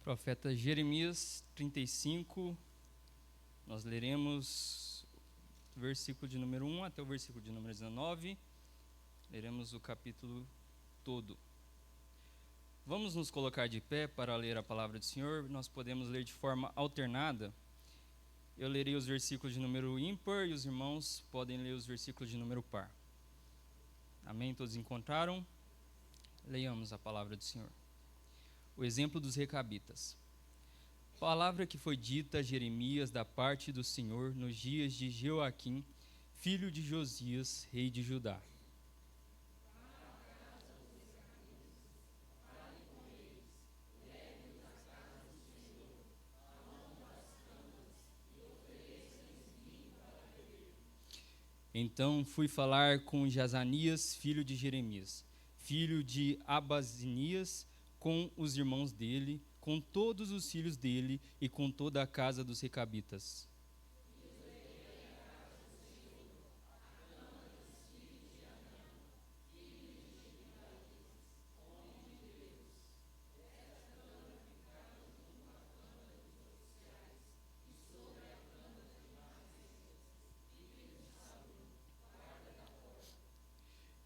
Profeta Jeremias 35, nós leremos o versículo de número 1 até o versículo de número 19, leremos o capítulo todo. Vamos nos colocar de pé para ler a palavra do Senhor. Nós podemos ler de forma alternada. Eu lerei os versículos de número ímpar e os irmãos podem ler os versículos de número par. Amém? Todos encontraram? Leiamos a palavra do Senhor. O exemplo dos recabitas. Palavra que foi dita a Jeremias da parte do Senhor nos dias de Joaquim, filho de Josias, rei de Judá. Então fui falar com Jazanias, filho de Jeremias, filho de Abazinias, com os irmãos dele, com todos os filhos dele e com toda a casa dos recabitas.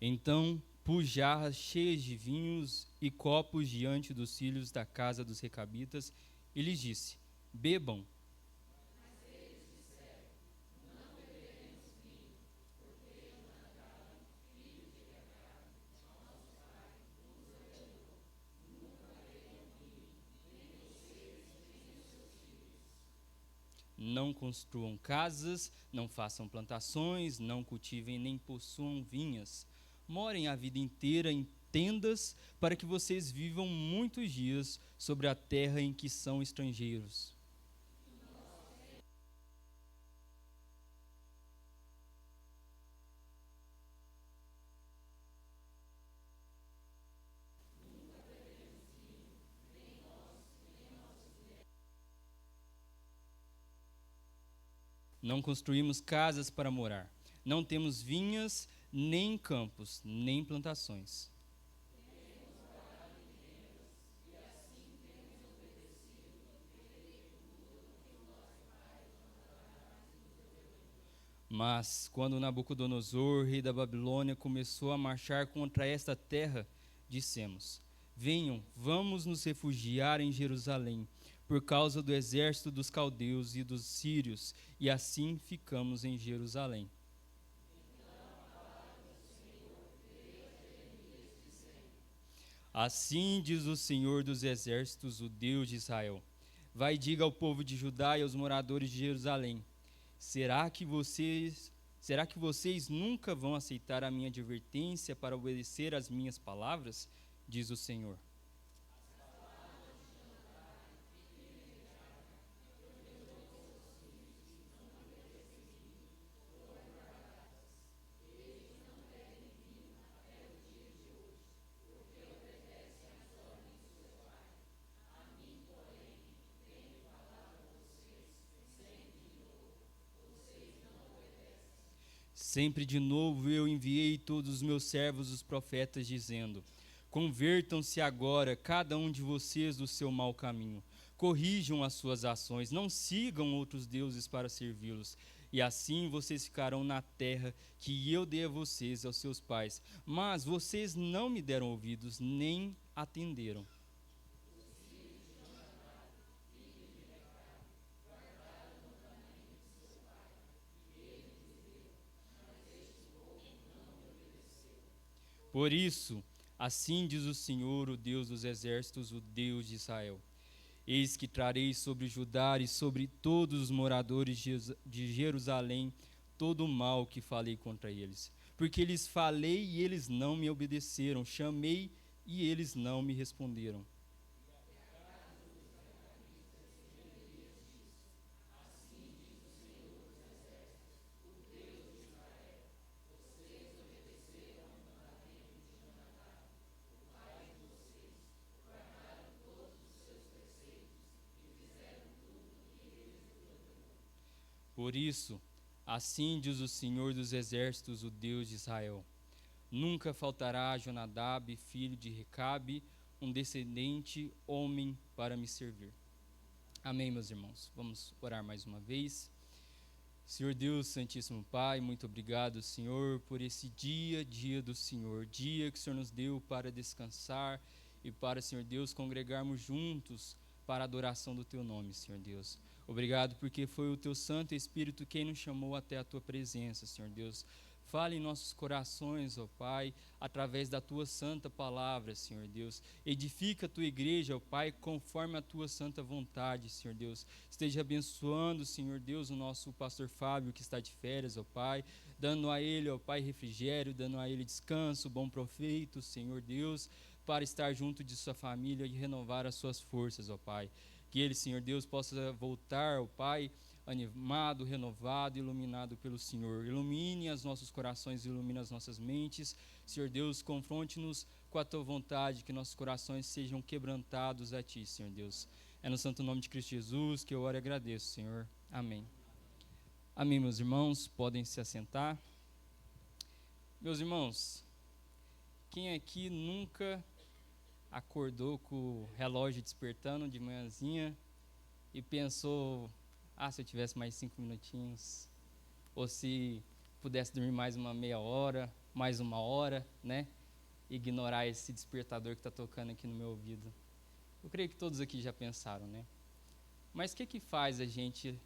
Então pus jarras cheias de vinhos e copos diante dos filhos da casa dos recabitas e lhes disse: bebam. Não construam casas, não façam plantações, não cultivem nem possuam vinhas. Morem a vida inteira em tendas, para que vocês vivam muitos dias sobre a terra em que são estrangeiros. Não construímos casas para morar. Não temos vinhas, nem campos, nem plantações. Mas, quando Nabucodonosor, rei da Babilônia, começou a marchar contra esta terra, dissemos: venham, vamos nos refugiar em Jerusalém, por causa do exército dos caldeus e dos sírios, e assim ficamos em Jerusalém. Assim diz o Senhor dos exércitos, o Deus de Israel: vai e diga ao povo de Judá e aos moradores de Jerusalém: Será que vocês nunca vão aceitar a minha advertência para obedecer às minhas palavras? Diz o Senhor. Sempre de novo eu enviei todos os meus servos, os profetas, dizendo: convertam-se agora, cada um de vocês, do seu mau caminho. Corrijam as suas ações, não sigam outros deuses para servi-los. E assim vocês ficarão na terra que eu dei a vocês e aos seus pais. Mas vocês não me deram ouvidos, nem atenderam. Por isso, assim diz o Senhor, o Deus dos exércitos, o Deus de Israel: eis que trarei sobre Judá e sobre todos os moradores de Jerusalém todo o mal que falei contra eles. Porque lhes falei e eles não me obedeceram, chamei e eles não me responderam. Por isso, assim diz o Senhor dos exércitos, o Deus de Israel: nunca faltará a Jonadab, filho de Recabe, um descendente homem para me servir. Amém, meus irmãos. Vamos orar mais uma vez. Senhor Deus, Santíssimo Pai, muito obrigado, Senhor, por esse dia do Senhor, dia que o Senhor nos deu para descansar e para, Senhor Deus, congregarmos juntos para a adoração do Teu nome, Senhor Deus. Obrigado porque foi o Teu Santo Espírito quem nos chamou até a Tua presença, Senhor Deus. Fale em nossos corações, ó Pai, através da Tua santa palavra, Senhor Deus. Edifica a Tua igreja, ó Pai, conforme a Tua santa vontade, Senhor Deus. Esteja abençoando, Senhor Deus, o nosso pastor Fábio, que está de férias, ó Pai, dando a ele, ó Pai, refrigério, dando a ele descanso, bom proveito, Senhor Deus, para estar junto de sua família e renovar as suas forças, ó Pai. Que ele, Senhor Deus, possa voltar, ó Pai, animado, renovado, iluminado pelo Senhor. Ilumine os nossos corações, ilumine as nossas mentes. Senhor Deus, confronte-nos com a Tua vontade, que nossos corações sejam quebrantados a Ti, Senhor Deus. É no santo nome de Cristo Jesus que eu oro e agradeço, Senhor. Amém. Amém, meus irmãos. Podem se assentar. Meus irmãos, quem aqui nunca acordou com o relógio despertando de manhãzinha e pensou, se eu tivesse mais 5 minutinhos, ou se pudesse dormir mais uma meia hora, mais uma hora, né? Ignorar esse despertador que está tocando aqui no meu ouvido. Eu creio que todos aqui já pensaram, né? Mas o que faz a gente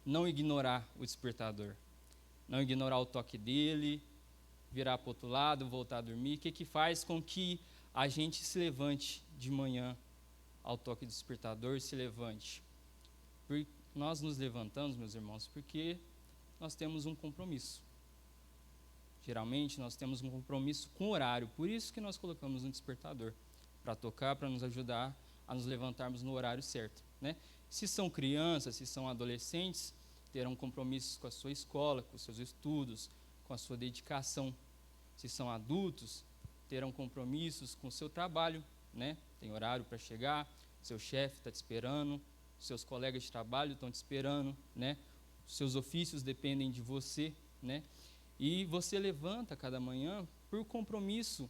não ignorar o despertador? Não ignorar o toque dele, virar para o outro lado, voltar a dormir? O que faz com que a gente se levante de manhã ao toque do despertador, se levante? Nós nos levantamos, meus irmãos, porque nós temos um compromisso. Geralmente nós temos um compromisso com o horário, por isso que nós colocamos um despertador, para tocar, para nos ajudar a nos levantarmos no horário certo, né? Se são crianças, se são adolescentes, terão compromissos com a sua escola, com os seus estudos, com a sua dedicação. Se são adultos, terão compromissos com o seu trabalho, né? Tem horário para chegar, seu chefe está te esperando, seus colegas de trabalho estão te esperando, né? Seus ofícios dependem de você, né? E você levanta cada manhã por compromisso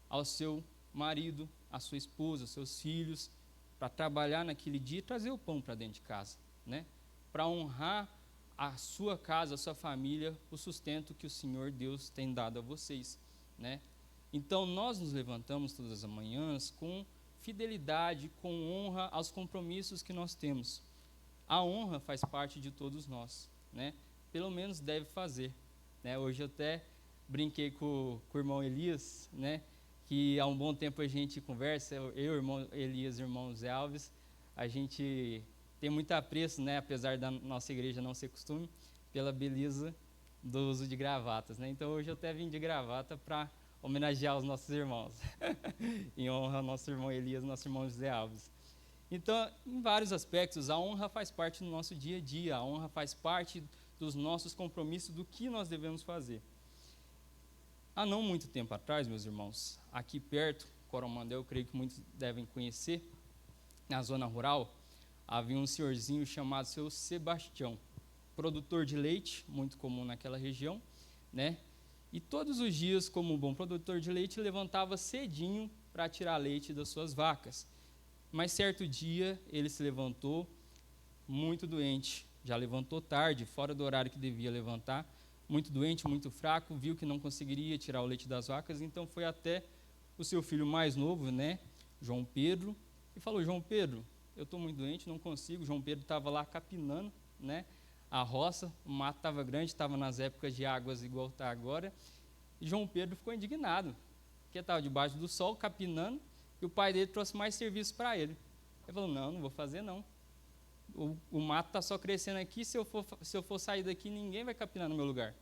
ao seu marido, à sua esposa, aos seus filhos, para trabalhar naquele dia e trazer o pão para dentro de casa, né? Para honrar a sua casa, a sua família, o sustento que o Senhor Deus tem dado a vocês, né? Então nós nos levantamos todas as manhãs com fidelidade, com honra aos compromissos que nós temos. A honra faz parte de todos nós, né? Pelo menos deve fazer, né? Hoje eu até brinquei com o irmão Elias, né? Que há um bom tempo a gente conversa, eu, irmão Elias e irmão Zé Alves, a gente tem muito apreço, né? Apesar da nossa igreja não ser costume, pela beleza do uso de gravatas, né? Então hoje eu até vim de gravata para homenagear os nossos irmãos, em honra ao nosso irmão Elias e nosso irmão José Alves. Então, em vários aspectos, a honra faz parte do nosso dia a dia, a honra faz parte dos nossos compromissos, do que nós devemos fazer. Há não muito tempo atrás, meus irmãos, aqui perto, Coromandel, eu creio que muitos devem conhecer, na zona rural, havia um senhorzinho chamado seu Sebastião, produtor de leite, muito comum naquela região, né? E todos os dias, como um bom produtor de leite, levantava cedinho para tirar leite das suas vacas. Mas certo dia, ele se levantou muito doente, já levantou tarde, fora do horário que devia levantar, muito doente, muito fraco, viu que não conseguiria tirar o leite das vacas, então foi até o seu filho mais novo, né, João Pedro, e falou: João Pedro, eu estou muito doente, não consigo. João Pedro estava lá capinando, né, a roça, o mato estava grande, estava nas épocas de águas igual está agora, e João Pedro ficou indignado, porque estava debaixo do sol, capinando, e o pai dele trouxe mais serviço para ele. Ele falou: não vou fazer não, o mato está só crescendo aqui, se eu for sair daqui, ninguém vai capinar no meu lugar.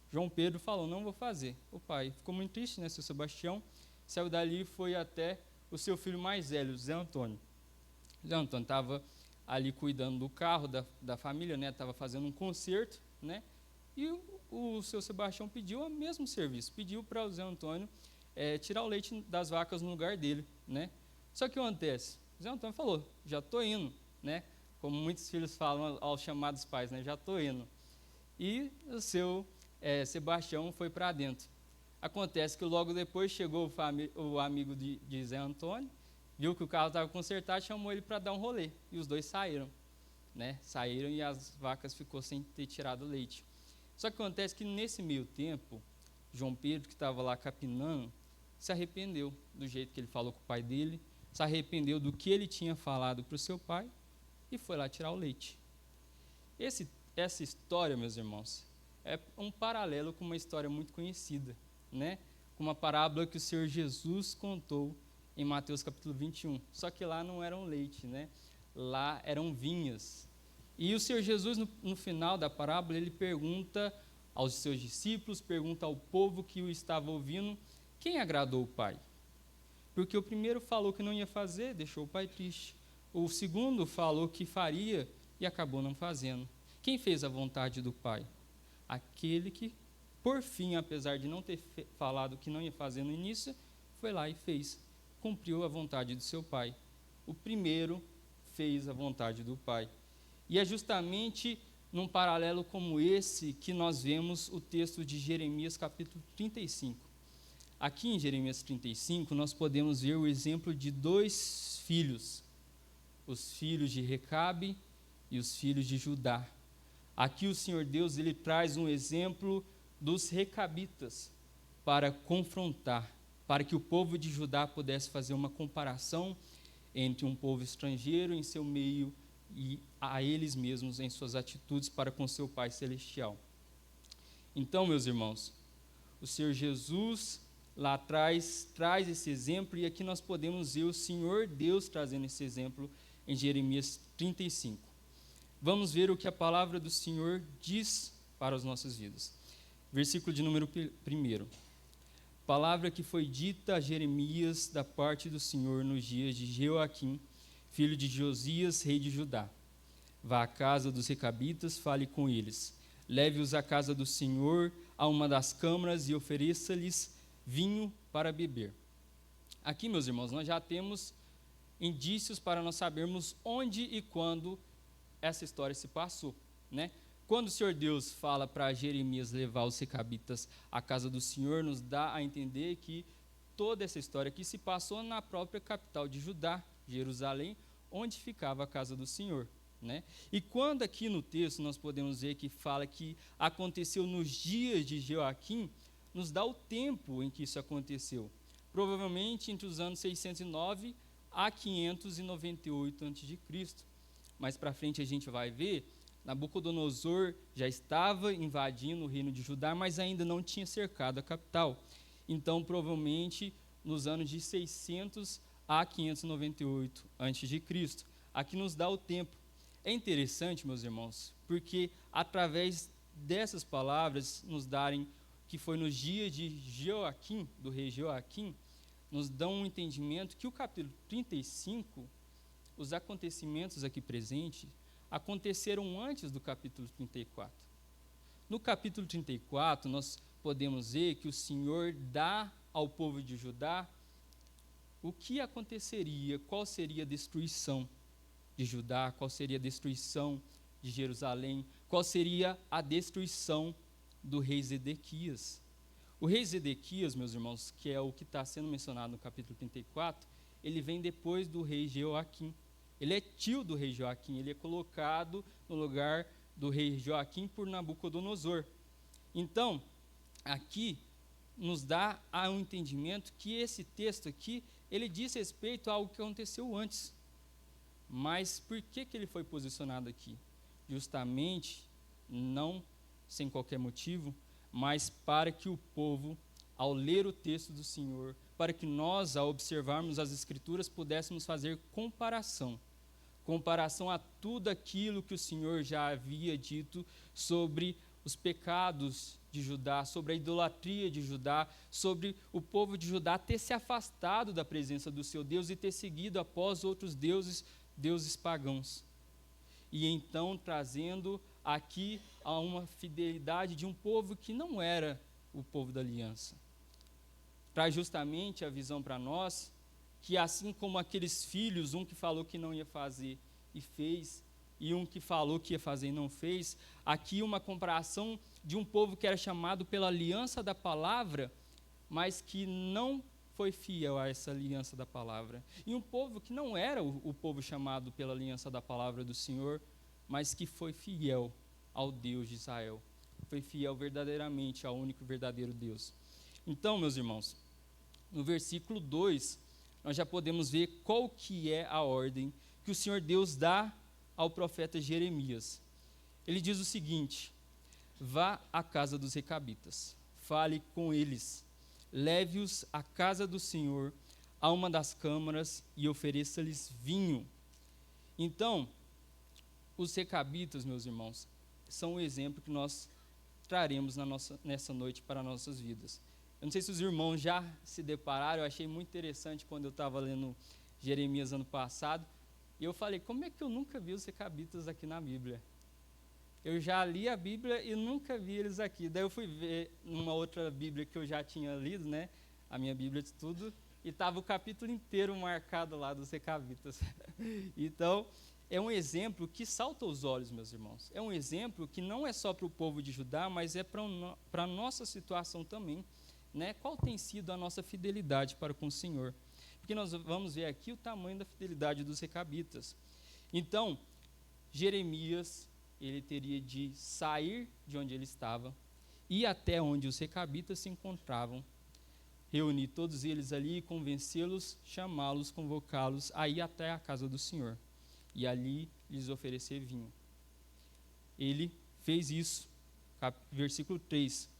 João Pedro falou: não vou fazer. O pai ficou muito triste, né, seu Sebastião, saiu dali e foi até o seu filho mais velho, Zé Antônio. Zé Antônio estava ali cuidando do carro da família, né? Estava fazendo um conserto, né? E o seu Sebastião pediu o mesmo serviço, pediu para o Zé Antônio tirar o leite das vacas no lugar dele, né? Só que o que acontece? O Zé Antônio falou: já estou indo, né? Como muitos filhos falam aos chamados pais, né? Já estou indo. E o seu Sebastião foi para dentro. Acontece que logo depois chegou o amigo de Zé Antônio, viu que o carro estava consertado, chamou ele para dar um rolê. E os dois saíram, né? Saíram e as vacas ficou sem ter tirado o leite. Só que acontece que nesse meio tempo, João Pedro, que estava lá capinando, se arrependeu do jeito que ele falou com o pai dele, se arrependeu do que ele tinha falado para o seu pai e foi lá tirar o leite. Essa história, meus irmãos, é um paralelo com uma história muito conhecida, né? Com uma parábola que o Senhor Jesus contou em Mateus capítulo 21. Só que lá não eram leite, né? Lá eram vinhas. E o Senhor Jesus, no final da parábola, ele pergunta aos seus discípulos, pergunta ao povo que o estava ouvindo, quem agradou o Pai? Porque o primeiro falou que não ia fazer, deixou o Pai triste. O segundo falou que faria e acabou não fazendo. Quem fez a vontade do Pai? Aquele que, por fim, apesar de não ter falado que não ia fazer no início, foi lá e fez. Cumpriu a vontade do seu Pai. O primeiro fez a vontade do Pai. E é justamente num paralelo como esse que nós vemos o texto de Jeremias capítulo 35. Aqui em Jeremias 35, nós podemos ver o exemplo de dois filhos, os filhos de Recabe e os filhos de Judá. Aqui o Senhor Deus, ele traz um exemplo dos recabitas para confrontar, para que o povo de Judá pudesse fazer uma comparação entre um povo estrangeiro em seu meio e a eles mesmos em suas atitudes para com seu Pai Celestial. Então, meus irmãos, o Senhor Jesus lá atrás traz esse exemplo e aqui nós podemos ver o Senhor Deus trazendo esse exemplo em Jeremias 35. Vamos ver o que a palavra do Senhor diz para as nossas vidas. Versículo de número 1. Palavra que foi dita a Jeremias da parte do Senhor nos dias de Jeoaquim, filho de Josias, rei de Judá. Vá à casa dos recabitas, fale com eles. Leve-os à casa do Senhor, a uma das câmaras, e ofereça-lhes vinho para beber. Aqui, meus irmãos, nós já temos indícios para nós sabermos onde e quando essa história se passou, né? Quando o Senhor Deus fala para Jeremias levar os recabitas à casa do Senhor, nos dá a entender que toda essa história aqui se passou na própria capital de Judá, Jerusalém, onde ficava a casa do Senhor, né? E quando aqui no texto nós podemos ver que fala que aconteceu nos dias de Jeoaquim, nos dá o tempo em que isso aconteceu. Provavelmente entre os anos 609 a 598 a.C. Mais para frente a gente vai ver, Nabucodonosor já estava invadindo o reino de Judá, mas ainda não tinha cercado a capital. Então, provavelmente, nos anos de 600 a 598 a.C. Aqui nos dá o tempo. É interessante, meus irmãos, porque através dessas palavras nos darem que foi nos dias de Jeoaquim, do rei Jeoaquim, nos dão um entendimento que o capítulo 35, os acontecimentos aqui presentes, aconteceram antes do capítulo 34. No capítulo 34, nós podemos ver que o Senhor dá ao povo de Judá o que aconteceria, qual seria a destruição de Judá, qual seria a destruição de Jerusalém, qual seria a destruição do rei Zedequias. O rei Zedequias, meus irmãos, que é o que está sendo mencionado no capítulo 34, ele vem depois do rei Jeoaquim. Ele é tio do rei Joaquim, ele é colocado no lugar do rei Joaquim por Nabucodonosor. Então, aqui nos dá um entendimento que esse texto aqui, ele diz respeito a algo que aconteceu antes. Mas por que ele foi posicionado aqui? Justamente, não sem qualquer motivo, mas para que o povo, ao ler o texto do Senhor, para que nós, ao observarmos as Escrituras, pudéssemos fazer comparação a tudo aquilo que o Senhor já havia dito sobre os pecados de Judá, sobre a idolatria de Judá, sobre o povo de Judá ter se afastado da presença do seu Deus e ter seguido após outros deuses pagãos. E então trazendo aqui a uma fidelidade de um povo que não era o povo da aliança. Traz justamente a visão para nós que assim como aqueles filhos, um que falou que não ia fazer e fez, e um que falou que ia fazer e não fez, aqui uma comparação de um povo que era chamado pela aliança da palavra, mas que não foi fiel a essa aliança da palavra. E um povo que não era o povo chamado pela aliança da palavra do Senhor, mas que foi fiel ao Deus de Israel. Foi fiel verdadeiramente ao único e verdadeiro Deus. Então, meus irmãos, no versículo 2, nós já podemos ver qual que é a ordem que o Senhor Deus dá ao profeta Jeremias. Ele diz o seguinte: vá à casa dos recabitas, fale com eles, leve-os à casa do Senhor, a uma das câmaras, e ofereça-lhes vinho. Então, os recabitas, meus irmãos, são o exemplo que nós traremos nessa noite para nossas vidas. Eu não sei se os irmãos já se depararam, eu achei muito interessante quando eu estava lendo Jeremias ano passado, e eu falei, como é que eu nunca vi os recabitas aqui na Bíblia? Eu já li a Bíblia e nunca vi eles aqui. Daí eu fui ver numa outra Bíblia que eu já tinha lido, né, a minha Bíblia de estudo, e estava o capítulo inteiro marcado lá dos recabitas. Então, é um exemplo que salta aos olhos, meus irmãos. É um exemplo que não é só para o povo de Judá, mas é para a nossa situação também. Né? Qual tem sido a nossa fidelidade para com o Senhor? Porque nós vamos ver aqui o tamanho da fidelidade dos recabitas. Então, Jeremias, ele teria de sair de onde ele estava, ir até onde os recabitas se encontravam, reunir todos eles ali, convencê-los, chamá-los, convocá-los a ir até a casa do Senhor e ali lhes oferecer vinho. Ele fez isso, versículo 3.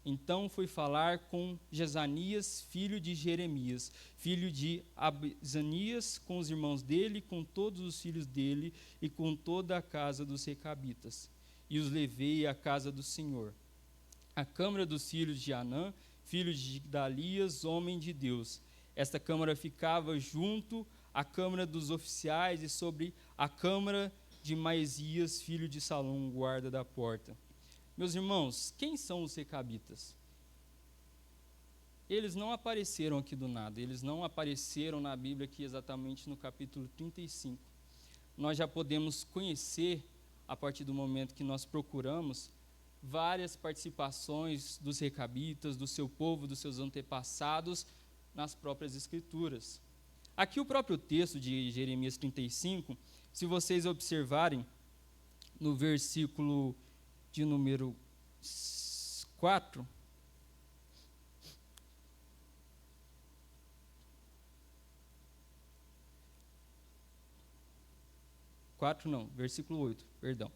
Então foi falar com Jezanias, filho de Jeremias, filho de Abizanias, com os irmãos dele, com todos os filhos dele e com toda a casa dos recabitas. E os levei à casa do Senhor, a câmara dos filhos de Anã, filho de Gidalias, homem de Deus. Esta câmara ficava junto à câmara dos oficiais e sobre a câmara de Maesias, filho de Salom, guarda da porta. Meus irmãos, quem são os recabitas? Eles não apareceram aqui do nada, eles não apareceram na Bíblia aqui exatamente no capítulo 35. Nós já podemos conhecer, a partir do momento que nós procuramos, várias participações dos recabitas, do seu povo, dos seus antepassados, nas próprias Escrituras. Aqui o próprio texto de Jeremias 35, se vocês observarem, no versículo de número 4, versículo 8, perdão.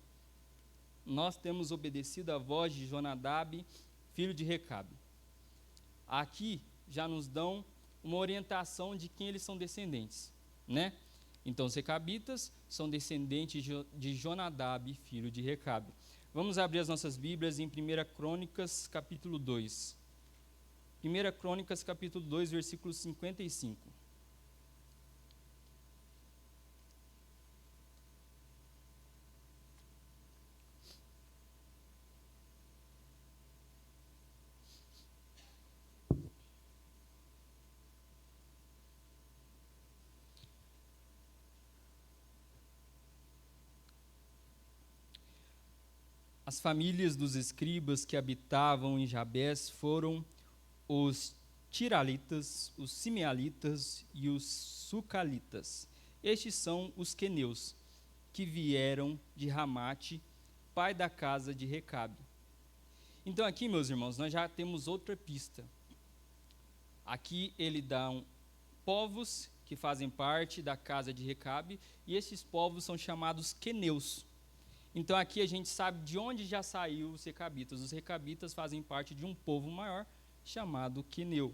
Nós temos obedecido à voz de Jonadab, filho de Recabe. Aqui já nos dão uma orientação de quem eles são descendentes, né? Então, os recabitas são descendentes de Jonadab, filho de Recabe. Vamos abrir as nossas Bíblias em 1 Crônicas, capítulo 2. 1 Crônicas, capítulo 2, versículo 55. As famílias dos escribas que habitavam em Jabés foram os tiralitas, os simealitas e os sucalitas. Estes são os queneus, que vieram de Ramate, pai da casa de Recabe. Então aqui, meus irmãos, nós já temos outra pista. Aqui ele dá povos que fazem parte da casa de Recabe, e esses povos são chamados queneus. Então aqui a gente sabe de onde já saiu os recabitas. Os recabitas fazem parte de um povo maior chamado queneu.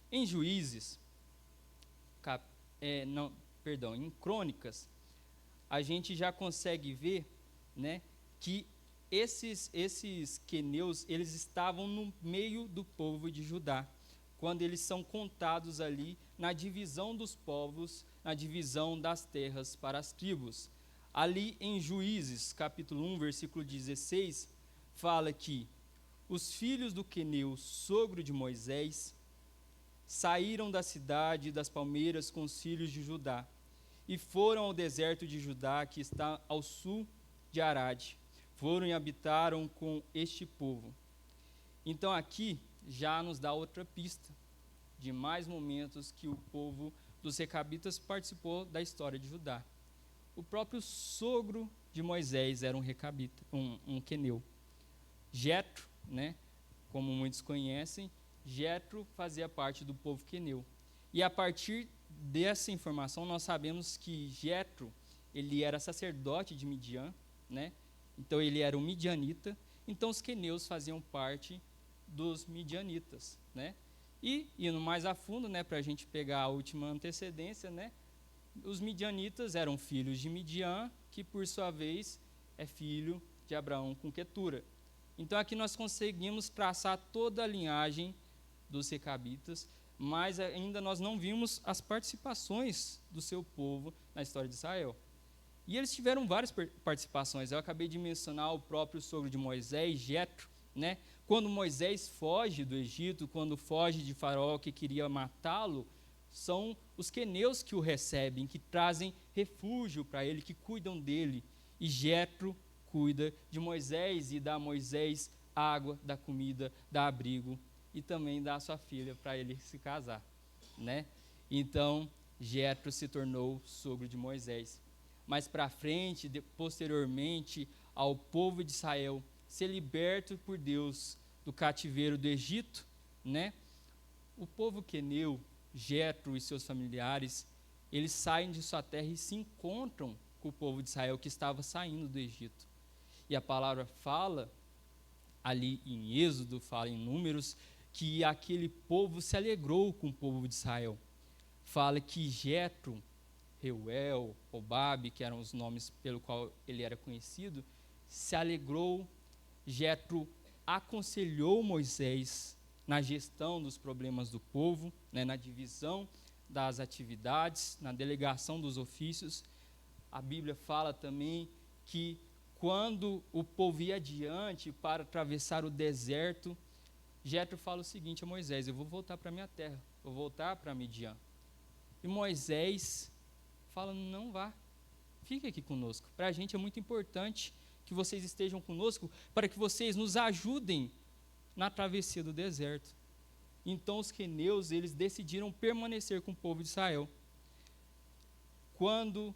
Em Juízes, em Crônicas, a gente já consegue ver, né, que esses queneus, eles estavam no meio do povo de Judá, quando eles são contados ali na divisão dos povos, na divisão das terras para as tribos. Ali em Juízes, capítulo 1, versículo 16, fala que os filhos do queneu, sogro de Moisés, saíram da cidade das palmeiras com os filhos de Judá e foram ao deserto de Judá, que está ao sul de Arade. Foram e habitaram com este povo. Então aqui já nos dá outra pista de mais momentos que o povo dos recabitas participou da história de Judá. O próprio sogro de Moisés era um recabita, um queneu. Jetro, né, como muitos conhecem, Jetro fazia parte do povo queneu. E a partir dessa informação nós sabemos que Jetro, ele era sacerdote de Midian, né? Então ele era um midianita. Então os queneus faziam parte dos midianitas, né? E indo mais a fundo, né, para a gente pegar a última antecedência, né? Os midianitas eram filhos de Midian, que por sua vez é filho de Abraão com Quetura. Então aqui nós conseguimos traçar toda a linhagem dos recabitas, mas ainda nós não vimos as participações do seu povo na história de Israel. E eles tiveram várias participações. Eu acabei de mencionar o próprio sogro de Moisés, Jetro, né? Quando Moisés foge do Egito, quando foge de Faraó que queria matá-lo, são os queneus que o recebem, que trazem refúgio para ele, que cuidam dele. E Jetro cuida de Moisés e dá a Moisés água, dá comida, dá abrigo e também dá a sua filha para ele se casar, né? Então, Jetro se tornou sogro de Moisés. Mais para frente, posteriormente, ao povo de Israel ser liberto por Deus do cativeiro do Egito, né? O povo queneu, Jetro e seus familiares, eles saem de sua terra e se encontram com o povo de Israel que estava saindo do Egito. E a palavra fala, ali em Êxodo, fala em Números, que aquele povo se alegrou com o povo de Israel. Fala que Jetro, Reuel, Obabe, que eram os nomes pelo qual ele era conhecido, se alegrou. Jetro aconselhou Moisés na gestão dos problemas do povo, né, na divisão das atividades, na delegação dos ofícios. A Bíblia fala também que quando o povo ia adiante para atravessar o deserto, Jetro fala o seguinte a Moisés: eu vou voltar para a minha terra, vou voltar para Midian. E Moisés fala: não vá, fique aqui conosco. Para a gente é muito importante que vocês estejam conosco, para que vocês nos ajudem na travessia do deserto. Então os queneus, eles decidiram permanecer com o povo de Israel. Quando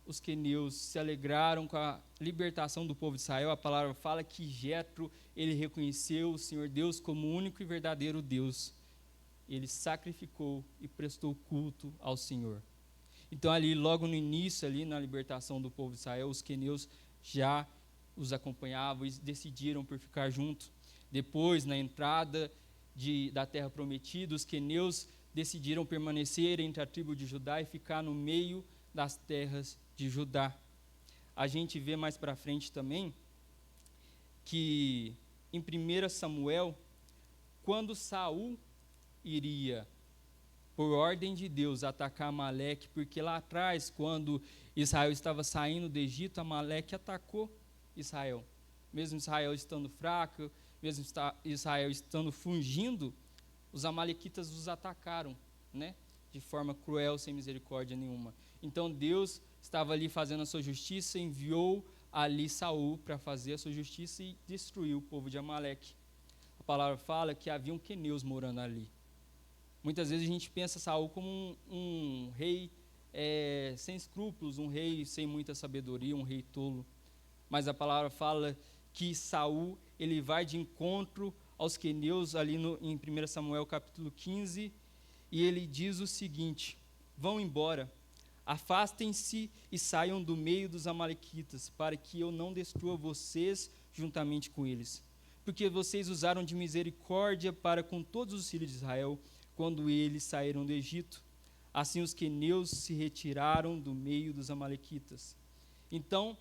os queneus se alegraram com a libertação do povo de Israel, a palavra fala que Jetro, ele reconheceu o Senhor Deus como o único e verdadeiro Deus. Ele sacrificou e prestou culto ao Senhor. Então ali, logo no início, ali na libertação do povo de Israel, os queneus já os acompanhavam e decidiram por ficar junto. Depois, na entrada da terra prometida, os queneus decidiram permanecer entre a tribo de Judá e ficar no meio das terras de Judá. A gente vê mais para frente também que em 1 Samuel, quando Saul iria, por ordem de Deus, atacar Amaleque, porque lá atrás, quando Israel estava saindo do Egito, Amaleque atacou Israel. Mesmo Israel estando fraco, mesmo Israel estando fugindo, os amalequitas os atacaram, né? De forma cruel, sem misericórdia nenhuma. Então Deus estava ali fazendo a sua justiça, enviou ali Saul para fazer a sua justiça e destruiu o povo de Amaleque. A palavra fala que haviam queneus morando ali. Muitas vezes a gente pensa Saul como um rei sem escrúpulos, um rei sem muita sabedoria, um rei tolo. Mas a palavra fala que Saul, ele vai de encontro aos queneus ali em 1 Samuel capítulo 15, e ele diz o seguinte: vão embora, afastem-se e saiam do meio dos amalequitas, para que eu não destrua vocês juntamente com eles. Porque vocês usaram de misericórdia para com todos os filhos de Israel, quando eles saíram do Egito. Assim os queneus se retiraram do meio dos amalequitas. Então,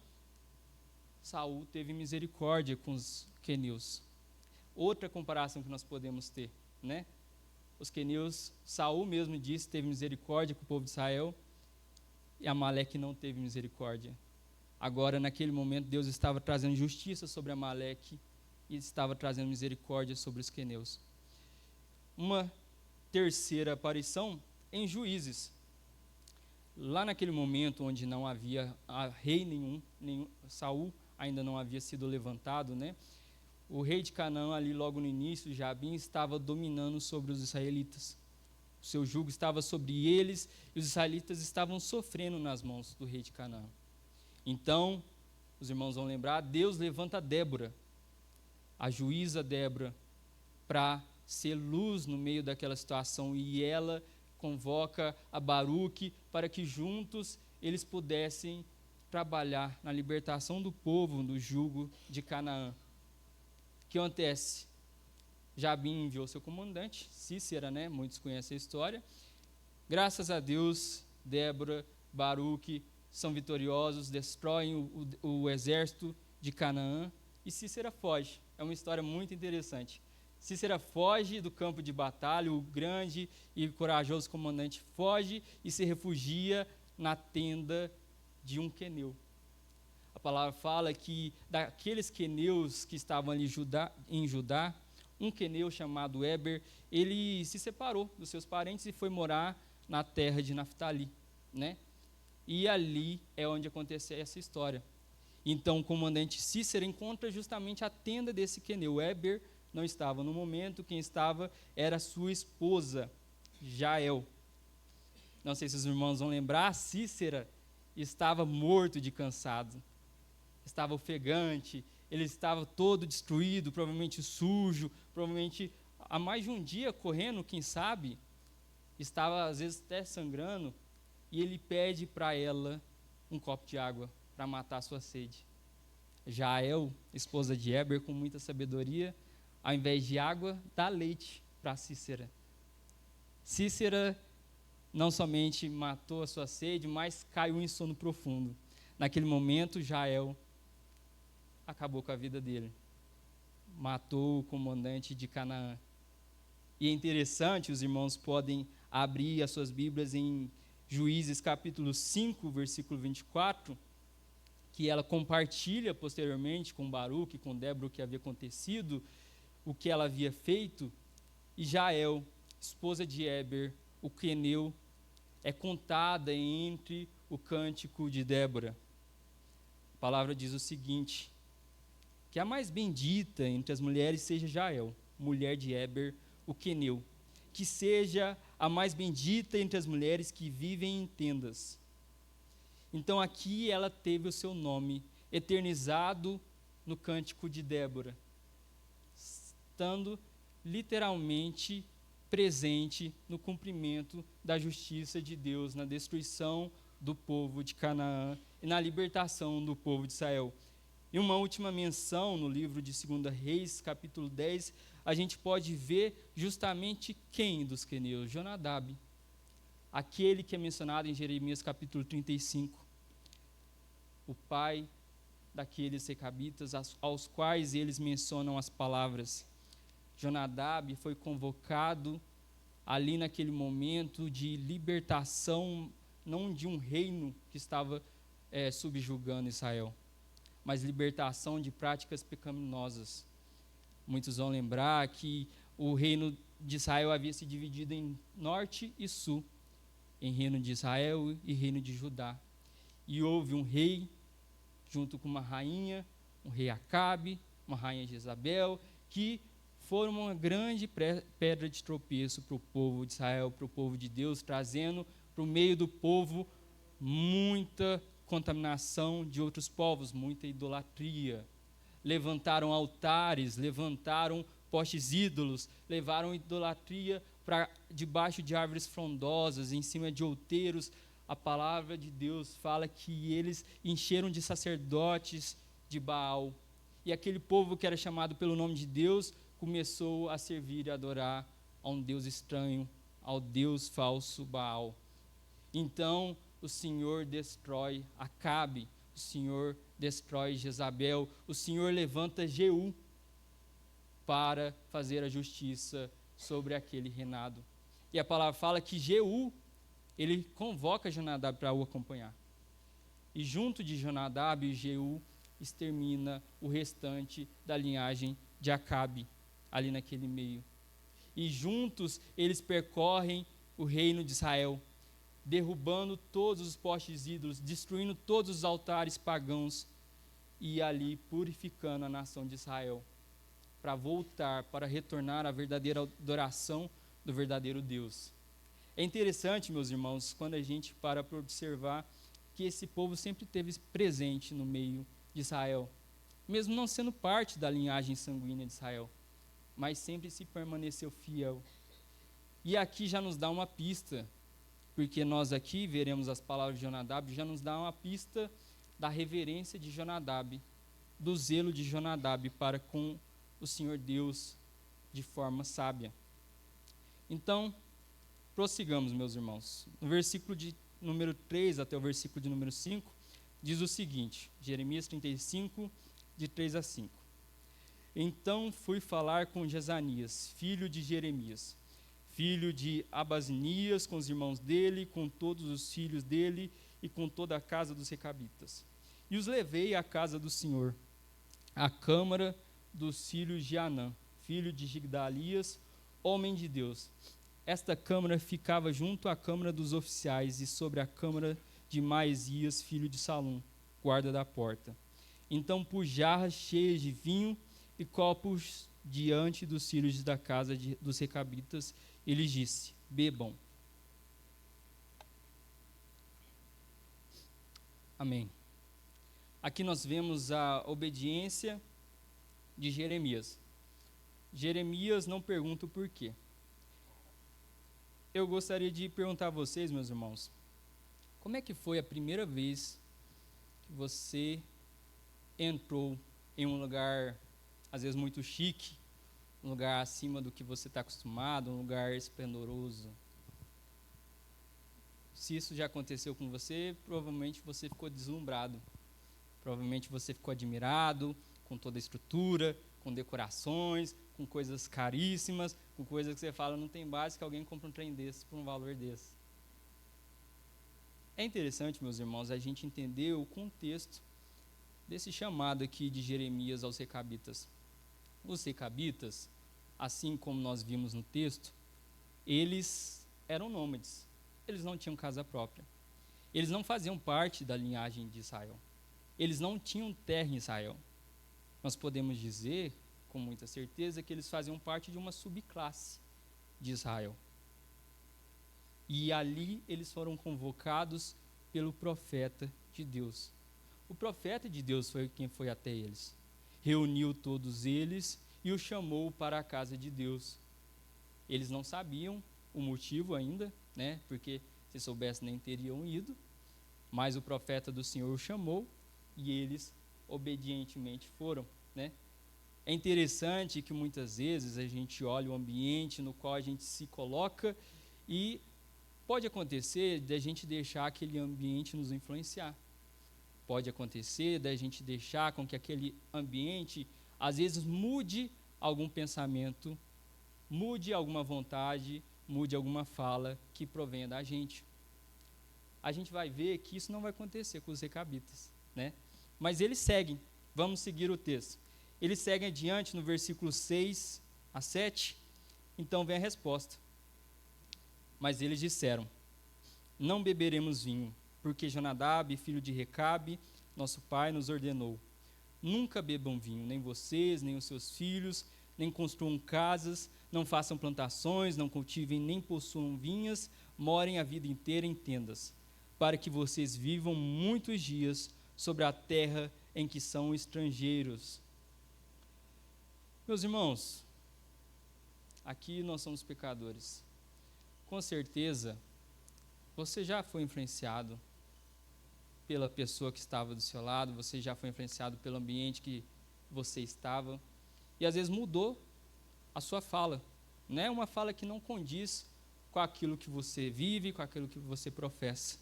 Saul teve misericórdia com os queneus. Outra comparação que nós podemos ter, né? Os queneus, Saul mesmo disse, teve misericórdia com o povo de Israel, e Amaleque não teve misericórdia. Agora, naquele momento, Deus estava trazendo justiça sobre Amaleque e estava trazendo misericórdia sobre os queneus. Uma terceira aparição em Juízes. Lá naquele momento onde não havia rei nenhum, Saul ainda não havia sido levantado, né? O rei de Canaã, ali logo no início, Jabim, estava dominando sobre os israelitas. o seu jugo estava sobre eles, e os israelitas estavam sofrendo nas mãos do rei de Canaã. Então, os irmãos vão lembrar, Deus levanta Débora, a juíza Débora, para ser luz no meio daquela situação, e ela convoca a Baruque para que juntos eles pudessem trabalhar na libertação do povo do jugo de Canaã. O que acontece? Jabim enviou seu comandante, Cícera, muitos conhecem a história. Graças a Deus, Débora, Baruque são vitoriosos, destroem o exército de Canaã, e Cícera foge. É uma história muito interessante. Cícera foge do campo de batalha, o grande e corajoso comandante foge e se refugia na tenda de um queneu. A palavra fala que daqueles queneus que estavam ali em Judá, um queneu chamado Éber, ele se separou dos seus parentes e foi morar na terra de Naftali, E ali é onde aconteceu essa história. Então o comandante Cícera encontra justamente a tenda desse queneu. Éber não estava no momento, quem estava era sua esposa, Jael. Não sei se os irmãos vão lembrar, Cícera estava morto de cansado, estava ofegante, ele estava todo destruído, provavelmente sujo, provavelmente há mais de um dia correndo, quem sabe, estava às vezes até sangrando, e ele pede para ela um copo de água para matar a sua sede. Jael, esposa de Éber, com muita sabedoria, ao invés de água, dá leite para Cícera. Cícera não somente matou a sua sede, mas caiu em sono profundo. Naquele momento, Jael acabou com a vida dele. Matou o comandante de Canaã. E é interessante, os irmãos podem abrir as suas Bíblias em Juízes capítulo 5, versículo 24, que ela compartilha posteriormente com Baruque, com Débora, o que havia acontecido, o que ela havia feito, e Jael, esposa de Éber, o queneu, é contada entre o cântico de Débora. A palavra diz o seguinte, que a mais bendita entre as mulheres seja Jael, mulher de Éber, o queneu, que seja a mais bendita entre as mulheres que vivem em tendas. Então aqui ela teve o seu nome eternizado no cântico de Débora, estando literalmente presente no cumprimento da justiça de Deus, na destruição do povo de Canaã e na libertação do povo de Israel. E uma última menção no livro de 2 Reis, capítulo 10, a gente pode ver justamente quem dos queneus? Jonadab, aquele que é mencionado em Jeremias capítulo 35, o pai daqueles recabitas aos quais eles mencionam as palavras. Jonadab foi convocado ali naquele momento de libertação, não de um reino que estava subjugando Israel, mas libertação de práticas pecaminosas. Muitos vão lembrar que o reino de Israel havia se dividido em norte e sul, em reino de Israel e reino de Judá. E houve um rei, junto com uma rainha, um rei Acabe, uma rainha Jezabel, que foram uma grande pedra de tropeço para o povo de Israel, para o povo de Deus, trazendo para o meio do povo muita contaminação de outros povos, muita idolatria. Levantaram altares, levantaram postes ídolos, levaram idolatria para debaixo de árvores frondosas, em cima de outeiros. A palavra de Deus fala que eles encheram de sacerdotes de Baal. E aquele povo que era chamado pelo nome de Deus começou a servir e adorar a um Deus estranho, ao Deus falso Baal. Então o Senhor destrói Acabe, o Senhor destrói Jezabel, o Senhor levanta Jeú para fazer a justiça sobre aquele reinado. E a palavra fala que Jeú, ele convoca Jonadab para o acompanhar. E junto de Jonadab, Jeú extermina o restante da linhagem de Acabe, ali naquele meio. E juntos eles percorrem o reino de Israel, derrubando todos os postes ídolos, destruindo todos os altares pagãos e ali purificando a nação de Israel, para voltar, para retornar à verdadeira adoração do verdadeiro Deus. É interessante, meus irmãos, quando a gente para observar que esse povo sempre esteve presente no meio de Israel, mesmo não sendo parte da linhagem sanguínea de Israel, mas sempre se permaneceu fiel. E aqui já nos dá uma pista, porque nós aqui veremos as palavras de Jonadab, já nos dá uma pista da reverência de Jonadab, do zelo de Jonadab para com o Senhor Deus de forma sábia. Então, prossigamos, meus irmãos. No versículo de número 3 até o versículo de número 5, diz o seguinte, Jeremias 35, de 3 a 5. Então fui falar com Jezanias, filho de Jeremias, filho de Abazinias, com os irmãos dele, com todos os filhos dele e com toda a casa dos recabitas. E os levei à casa do Senhor, à câmara dos filhos de Anã, filho de Gigdalias, homem de Deus. Esta câmara ficava junto à câmara dos oficiais e sobre a câmara de Maesias, filho de Salum, guarda da porta. Então pus jarras cheias de vinho e copos diante dos filhos da casa dos recabitas e lhes disse, bebam. Amém. Aqui nós vemos a obediência de Jeremias. Jeremias não pergunta o porquê. Eu gostaria de perguntar a vocês, meus irmãos, como é que foi a primeira vez que você entrou em um lugar, às vezes muito chique, um lugar acima do que você está acostumado, um lugar esplendoroso? Se isso já aconteceu com você, provavelmente você ficou deslumbrado. Provavelmente você ficou admirado com toda a estrutura, com decorações, com coisas caríssimas, com coisas que você fala, não tem base que alguém compra um trem desse por um valor desse. É interessante, meus irmãos, a gente entender o contexto desse chamado aqui de Jeremias aos recabitas. Os recabitas, assim como nós vimos no texto, eles eram nômades, eles não tinham casa própria, eles não faziam parte da linhagem de Israel, eles não tinham terra em Israel. Nós podemos dizer, com muita certeza, que eles faziam parte de uma subclasse de Israel. E ali eles foram convocados pelo profeta de Deus. O profeta de Deus foi quem foi até eles, reuniu todos eles e os chamou para a casa de Deus. Eles não sabiam o motivo ainda, né? Porque se soubessem nem teriam ido, mas o profeta do Senhor os chamou e eles obedientemente foram, né? É interessante que muitas vezes a gente olha o ambiente no qual a gente se coloca e pode acontecer da gente deixar aquele ambiente nos influenciar. Pode acontecer da gente deixar com que aquele ambiente, às vezes, mude algum pensamento, mude alguma vontade, mude alguma fala que provenha da gente. A gente vai ver que isso não vai acontecer com os recabitas, né? Mas eles seguem. Vamos seguir o texto. Eles seguem adiante no versículo 6 a 7. Então vem a resposta. Mas eles disseram, não beberemos vinho, porque Jonadab, filho de Recabe, nosso pai, nos ordenou. Nunca bebam vinho, nem vocês, nem os seus filhos, nem construam casas, não façam plantações, não cultivem, nem possuam vinhas, morem a vida inteira em tendas, para que vocês vivam muitos dias sobre a terra em que são estrangeiros. Meus irmãos, aqui nós somos pecadores. Com certeza, você já foi influenciado pela pessoa que estava do seu lado, você já foi influenciado pelo ambiente que você estava, e às vezes mudou a sua fala, né? Uma fala que não condiz com aquilo que você vive, com aquilo que você professa,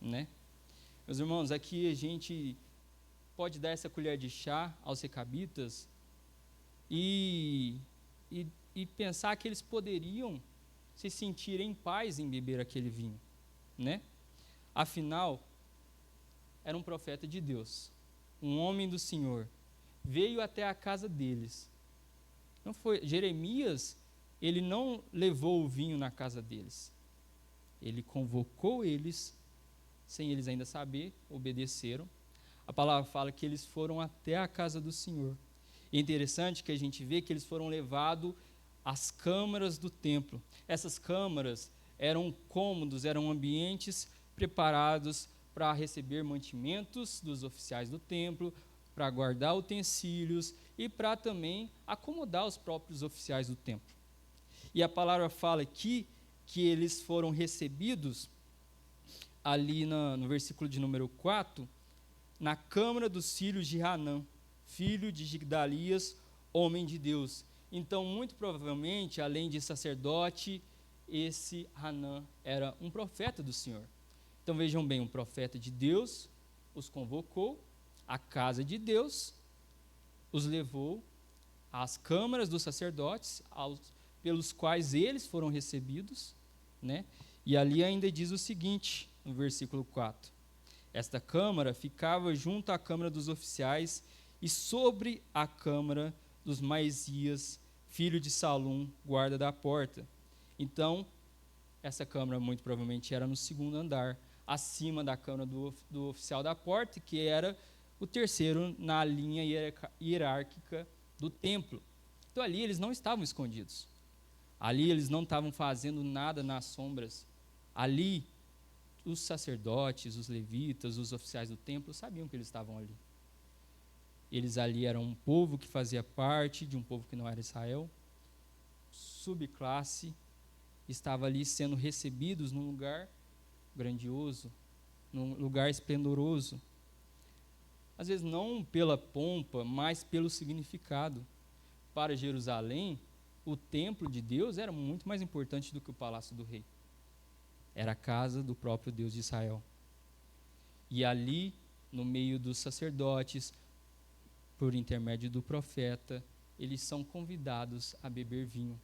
né? Meus irmãos, aqui a gente pode dar essa colher de chá aos recabitas e pensar que eles poderiam se sentir em paz em beber aquele vinho, né? Afinal, era um profeta de Deus, um homem do Senhor, veio até a casa deles. Não foi Jeremias, ele não levou o vinho na casa deles. Ele convocou eles, sem eles ainda saber, obedeceram. A palavra fala que eles foram até a casa do Senhor. E é interessante que a gente vê que eles foram levados às câmaras do templo. Essas câmaras eram cômodos, eram ambientes preparados para receber mantimentos dos oficiais do templo, para guardar utensílios e para também acomodar os próprios oficiais do templo. E a palavra fala aqui que eles foram recebidos ali no versículo de número 4, na câmara dos filhos de Hanã, filho de Gidalias, homem de Deus. Então, muito provavelmente, além de sacerdote, esse Hanã era um profeta do Senhor. Então, vejam bem, um profeta de Deus os convocou à casa de Deus, os levou às câmaras dos sacerdotes, pelos quais eles foram recebidos, né? E ali ainda diz o seguinte, no versículo 4, esta câmara ficava junto à câmara dos oficiais e sobre a câmara dos Maesias, filho de Salum, guarda da porta. Então, essa câmara muito provavelmente era no segundo andar, acima da câmara do oficial da porta, que era o terceiro na linha hierárquica do templo. Então, ali eles não estavam escondidos. Ali eles não estavam fazendo nada nas sombras. Ali, os sacerdotes, os levitas, os oficiais do templo sabiam que eles estavam ali. Eles ali eram um povo que fazia parte de um povo que não era Israel, subclasse, estava ali sendo recebidos num lugar grandioso, num lugar esplendoroso. Às vezes não pela pompa, mas pelo significado. Para Jerusalém, o templo de Deus era muito mais importante do que o palácio do rei. Era a casa do próprio Deus de Israel. E ali, no meio dos sacerdotes, por intermédio do profeta, eles são convidados a beber vinho.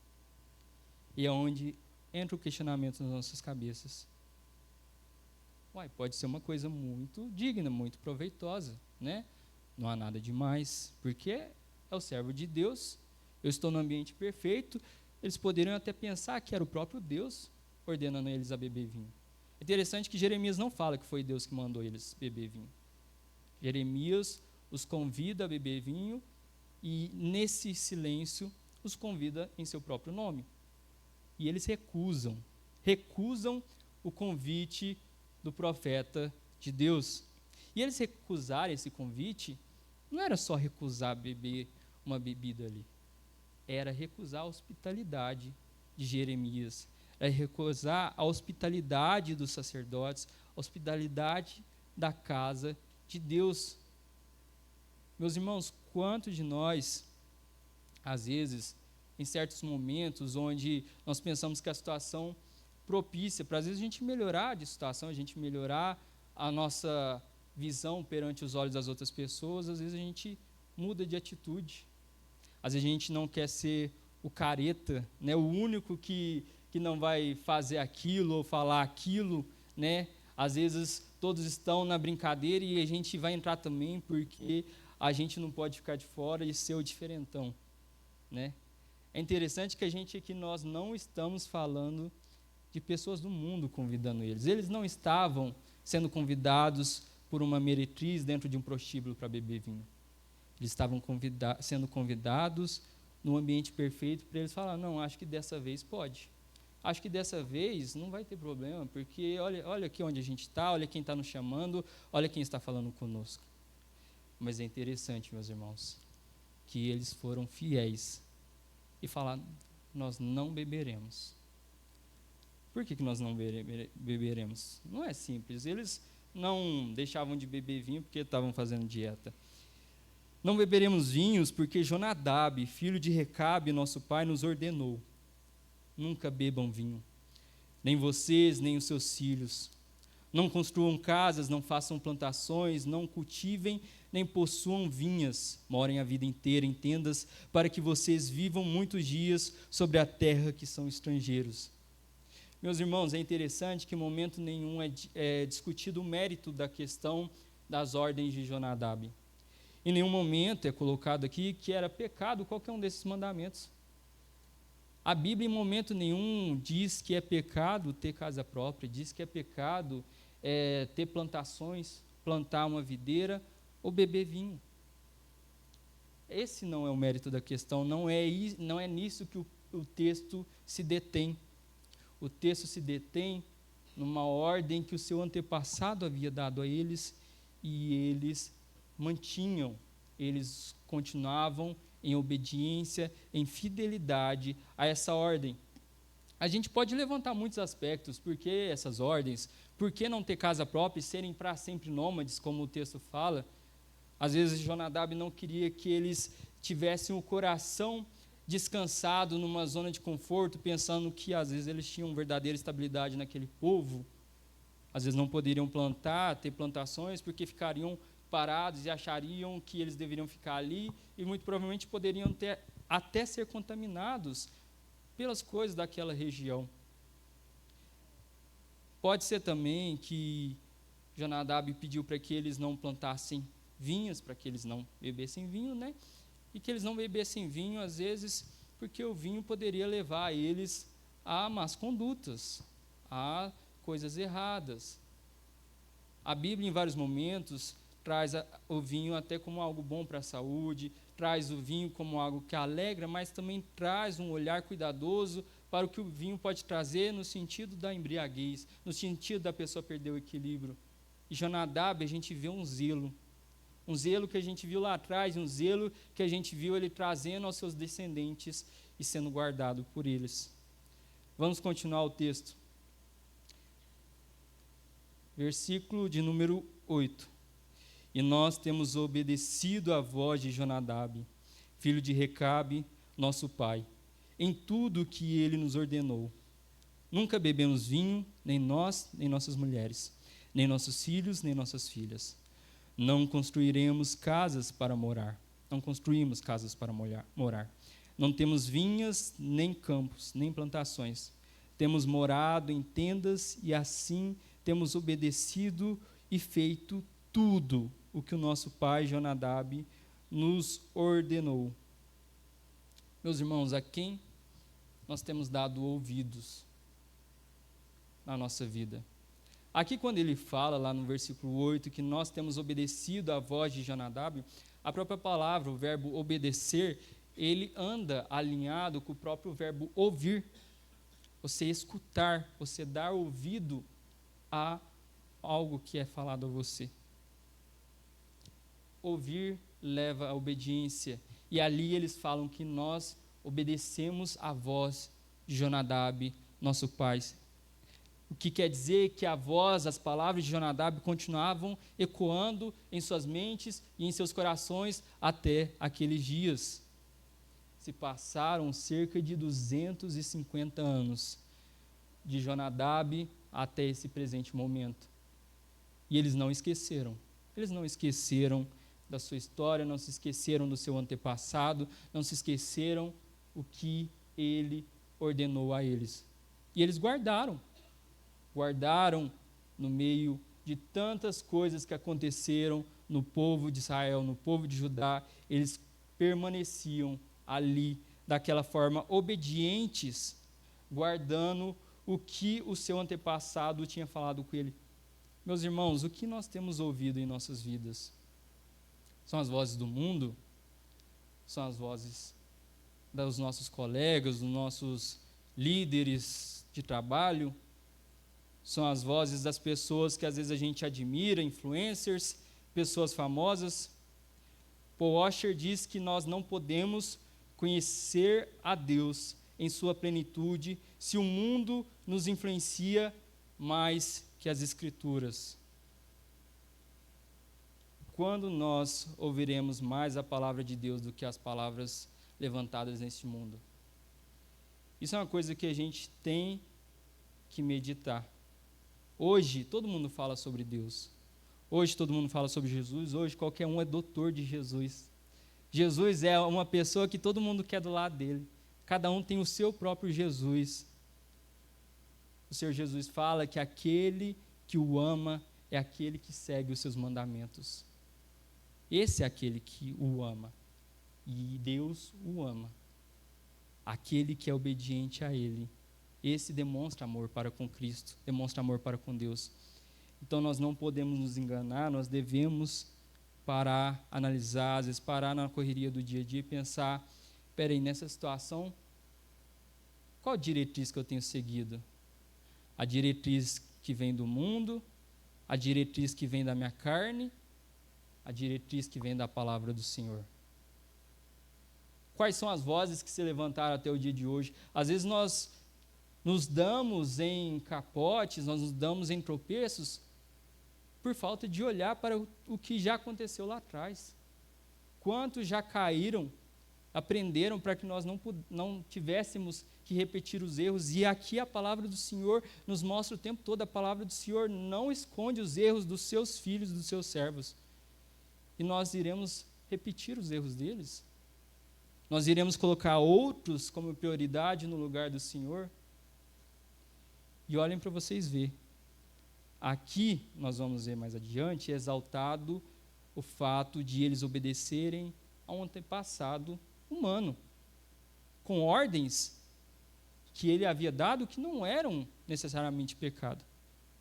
E é onde entra o questionamento nas nossas cabeças. Pode ser uma coisa muito digna, muito proveitosa, né? Não há nada demais, porque é o servo de Deus, eu estou no ambiente perfeito, eles poderiam até pensar que era o próprio Deus ordenando eles a beber vinho. É interessante que Jeremias não fala que foi Deus que mandou eles beber vinho. Jeremias os convida a beber vinho e, nesse silêncio, os convida em seu próprio nome. E eles recusam o convite do profeta de Deus. E eles recusarem esse convite, não era só recusar beber uma bebida ali, era recusar a hospitalidade de Jeremias, era recusar a hospitalidade dos sacerdotes, a hospitalidade da casa de Deus. Meus irmãos, quantos de nós, às vezes, em certos momentos onde nós pensamos que a situação propícia para, às vezes, a gente melhorar de situação, a gente melhorar a nossa visão perante os olhos das outras pessoas, às vezes a gente muda de atitude. Às vezes a gente não quer ser o careta, né, o único que não vai fazer aquilo ou falar aquilo, né? Às vezes todos estão na brincadeira e a gente vai entrar também porque a gente não pode ficar de fora e ser o diferentão, né? É interessante que a gente aqui, nós não estamos falando de pessoas do mundo convidando eles. Eles não estavam sendo convidados por uma meretriz dentro de um prostíbulo para beber vinho. Eles estavam sendo convidados num ambiente perfeito para eles falar, não, acho que dessa vez pode. Acho que dessa vez não vai ter problema, porque olha aqui onde a gente está, olha quem está nos chamando, olha quem está falando conosco. Mas é interessante, meus irmãos, que eles foram fiéis e falaram, nós não beberemos. Por que nós não beberemos? Não é simples, eles não deixavam de beber vinho porque estavam fazendo dieta. Não beberemos vinhos porque Jonadab, filho de Recabe, nosso pai, nos ordenou. Nunca bebam vinho, nem vocês, nem os seus filhos. Não construam casas, não façam plantações, não cultivem, nem possuam vinhas. Morem a vida inteira em tendas, para que vocês vivam muitos dias sobre a terra que são estrangeiros. Meus irmãos, é interessante que em momento nenhum é discutido o mérito da questão das ordens de Jonadab. Em nenhum momento é colocado aqui que era pecado qualquer um desses mandamentos. A Bíblia em momento nenhum diz que é pecado ter casa própria, diz que é pecado ter plantações, plantar uma videira ou beber vinho. Esse não é o mérito da questão, não é nisso que o texto se detém. o texto se detém numa ordem que o seu antepassado havia dado a eles, e eles mantinham, eles continuavam em obediência, em fidelidade a essa ordem. A gente pode levantar muitos aspectos, por que essas ordens, por que não ter casa própria e serem para sempre nômades, como o texto fala. Às vezes Jonadab não queria que eles tivessem o coração descansado numa zona de conforto, pensando que às vezes eles tinham verdadeira estabilidade naquele povo. Às vezes não poderiam plantar, ter plantações, porque ficariam parados e achariam que eles deveriam ficar ali, e muito provavelmente poderiam até ser contaminados pelas coisas daquela região. Pode ser também que Jonadab pediu para que eles não plantassem vinhas, para que eles não bebessem vinho, né? E que eles não bebessem vinho, às vezes, porque o vinho poderia levar eles a más condutas, a coisas erradas. A Bíblia, em vários momentos, traz o vinho até como algo bom para a saúde, traz o vinho como algo que alegra, mas também traz um olhar cuidadoso para o que o vinho pode trazer no sentido da embriaguez, no sentido da pessoa perder o equilíbrio. E Jonadab, a gente vê um zelo que a gente viu lá atrás, um zelo que a gente viu ele trazendo aos seus descendentes e sendo guardado por eles. Vamos continuar o texto. Versículo de número 8. E nós temos obedecido à voz de Jonadab, filho de Recabe, nosso pai, em tudo o que ele nos ordenou. Nunca bebemos vinho, nem nós, nem nossas mulheres, nem nossos filhos, nem nossas filhas. Não construiremos casas para morar. Não construímos casas para morar. Não temos vinhas, nem campos, nem plantações. Temos morado em tendas e assim temos obedecido e feito tudo o que o nosso pai Jonadab nos ordenou. Meus irmãos, a quem nós temos dado ouvidos na nossa vida? Aqui, quando ele fala, lá no versículo 8, que nós temos obedecido à voz de Jonadab, a própria palavra, o verbo obedecer, ele anda alinhado com o próprio verbo ouvir. Você escutar, você dar ouvido a algo que é falado a você. Ouvir leva à obediência. E ali eles falam que nós obedecemos à voz de Jonadab, nosso pai. O que quer dizer que a voz, as palavras de Jonadab continuavam ecoando em suas mentes e em seus corações até aqueles dias. Se passaram cerca de 250 anos de Jonadab até esse presente momento. E eles não esqueceram. Eles não esqueceram da sua história, não se esqueceram do seu antepassado, não se esqueceram o que ele ordenou a eles. E eles guardaram no meio de tantas coisas que aconteceram no povo de Israel, no povo de Judá, eles permaneciam ali, daquela forma, obedientes, guardando o que o seu antepassado tinha falado com ele. Meus irmãos, o que nós temos ouvido em nossas vidas? São as vozes do mundo? São as vozes dos nossos colegas, dos nossos líderes de trabalho? São as vozes das pessoas que às vezes a gente admira, influencers, pessoas famosas? Paul Washer diz que nós não podemos conhecer a Deus em sua plenitude se o mundo nos influencia mais que as Escrituras. Quando nós ouviremos mais a palavra de Deus do que as palavras levantadas neste mundo? Isso é uma coisa que a gente tem que meditar. Hoje, todo mundo fala sobre Deus. Hoje, todo mundo fala sobre Jesus. Hoje, qualquer um é doutor de Jesus. Jesus é uma pessoa que todo mundo quer do lado dele. Cada um tem o seu próprio Jesus. O Senhor Jesus fala que aquele que o ama é aquele que segue os seus mandamentos. Esse é aquele que o ama. E Deus o ama. Aquele que é obediente a Ele. Esse demonstra amor para com Cristo, demonstra amor para com Deus. Então nós não podemos nos enganar, nós devemos parar, analisar, às vezes parar na correria do dia a dia e pensar, espera aí, nessa situação, qual diretriz que eu tenho seguido? A diretriz que vem do mundo, a diretriz que vem da minha carne, a diretriz que vem da palavra do Senhor. Quais são as vozes que se levantaram até o dia de hoje? Às vezes nós nos damos em capotes, nós nos damos em tropeços por falta de olhar para o que já aconteceu lá atrás. Quantos já caíram, aprenderam para que nós não tivéssemos que repetir os erros, e aqui a palavra do Senhor nos mostra o tempo todo, a palavra do Senhor não esconde os erros dos seus filhos, dos seus servos, e nós iremos repetir os erros deles? Nós iremos colocar outros como prioridade no lugar do Senhor? E olhem para vocês verem, aqui nós vamos ver mais adiante, é exaltado o fato de eles obedecerem a um antepassado humano, com ordens que ele havia dado que não eram necessariamente pecado,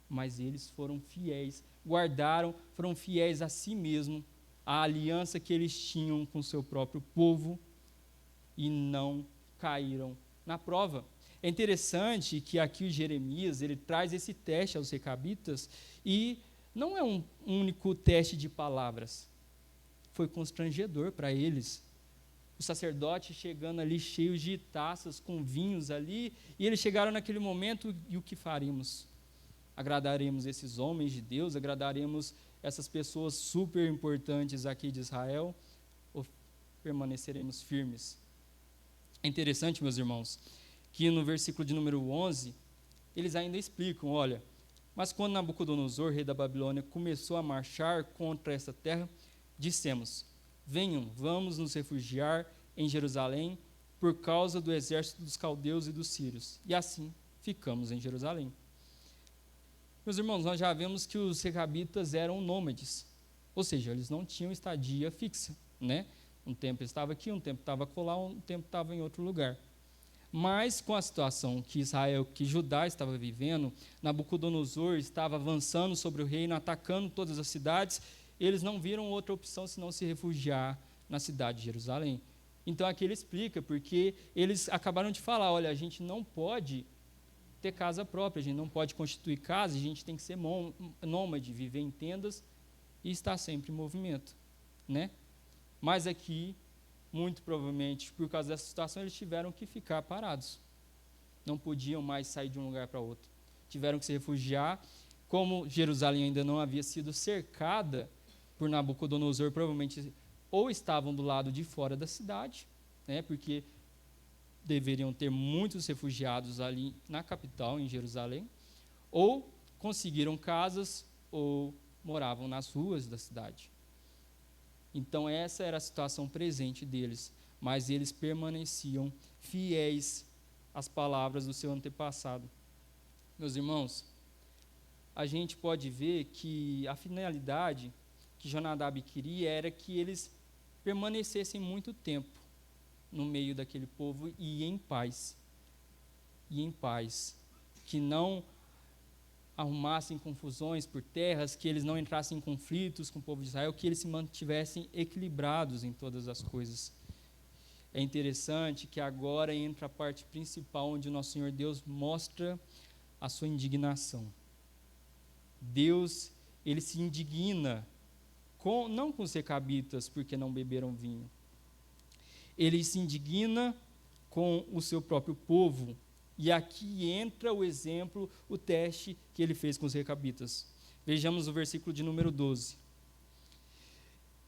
mas eles foram fiéis, guardaram, foram fiéis a si mesmo, à aliança que eles tinham com o seu próprio povo, e não caíram na prova. É interessante que aqui o Jeremias, ele traz esse teste aos recabitas, e não é um único teste de palavras, foi constrangedor para eles. O sacerdote chegando ali cheios de taças com vinhos ali, e eles chegaram naquele momento, e o que faremos? Agradaremos esses homens de Deus, agradaremos essas pessoas super importantes aqui de Israel, ou permaneceremos firmes? É interessante, meus irmãos, que no versículo de número 11, eles ainda explicam, olha, mas quando Nabucodonosor, rei da Babilônia, começou a marchar contra essa terra, dissemos, venham, vamos nos refugiar em Jerusalém por causa do exército dos caldeus e dos sírios. E assim ficamos em Jerusalém. Meus irmãos, nós já vemos que os recabitas eram nômades, ou seja, eles não tinham estadia fixa, né? Um tempo estava aqui, um tempo estava acolá, um tempo estava em outro lugar. Mas com a situação que Israel, que Judá estava vivendo, Nabucodonosor estava avançando sobre o reino, atacando todas as cidades, eles não viram outra opção senão se refugiar na cidade de Jerusalém. Então aqui ele explica, porque eles acabaram de falar, olha, a gente não pode ter casa própria, a gente não pode constituir casa, a gente tem que ser nômade, viver em tendas e estar sempre em movimento, né? Mas aqui, muito provavelmente, por causa dessa situação, eles tiveram que ficar parados. Não podiam mais sair de um lugar para outro. Tiveram que se refugiar. Como Jerusalém ainda não havia sido cercada por Nabucodonosor, provavelmente ou estavam do lado de fora da cidade, né, porque deveriam ter muitos refugiados ali na capital, em Jerusalém, ou conseguiram casas ou moravam nas ruas da cidade. Então essa era a situação presente deles, mas eles permaneciam fiéis às palavras do seu antepassado. Meus irmãos, a gente pode ver que a finalidade que Jonadab queria era que eles permanecessem muito tempo no meio daquele povo e em paz, que não arrumassem confusões por terras, que eles não entrassem em conflitos com o povo de Israel, que eles se mantivessem equilibrados em todas as coisas. É interessante que agora entra a parte principal, onde o nosso Senhor Deus mostra a sua indignação. Deus, ele se indigna, não com os recabitas, porque não beberam vinho. Ele se indigna com o seu próprio povo. E aqui entra o exemplo, o teste que ele fez com os recabitas. Vejamos o versículo de número 12.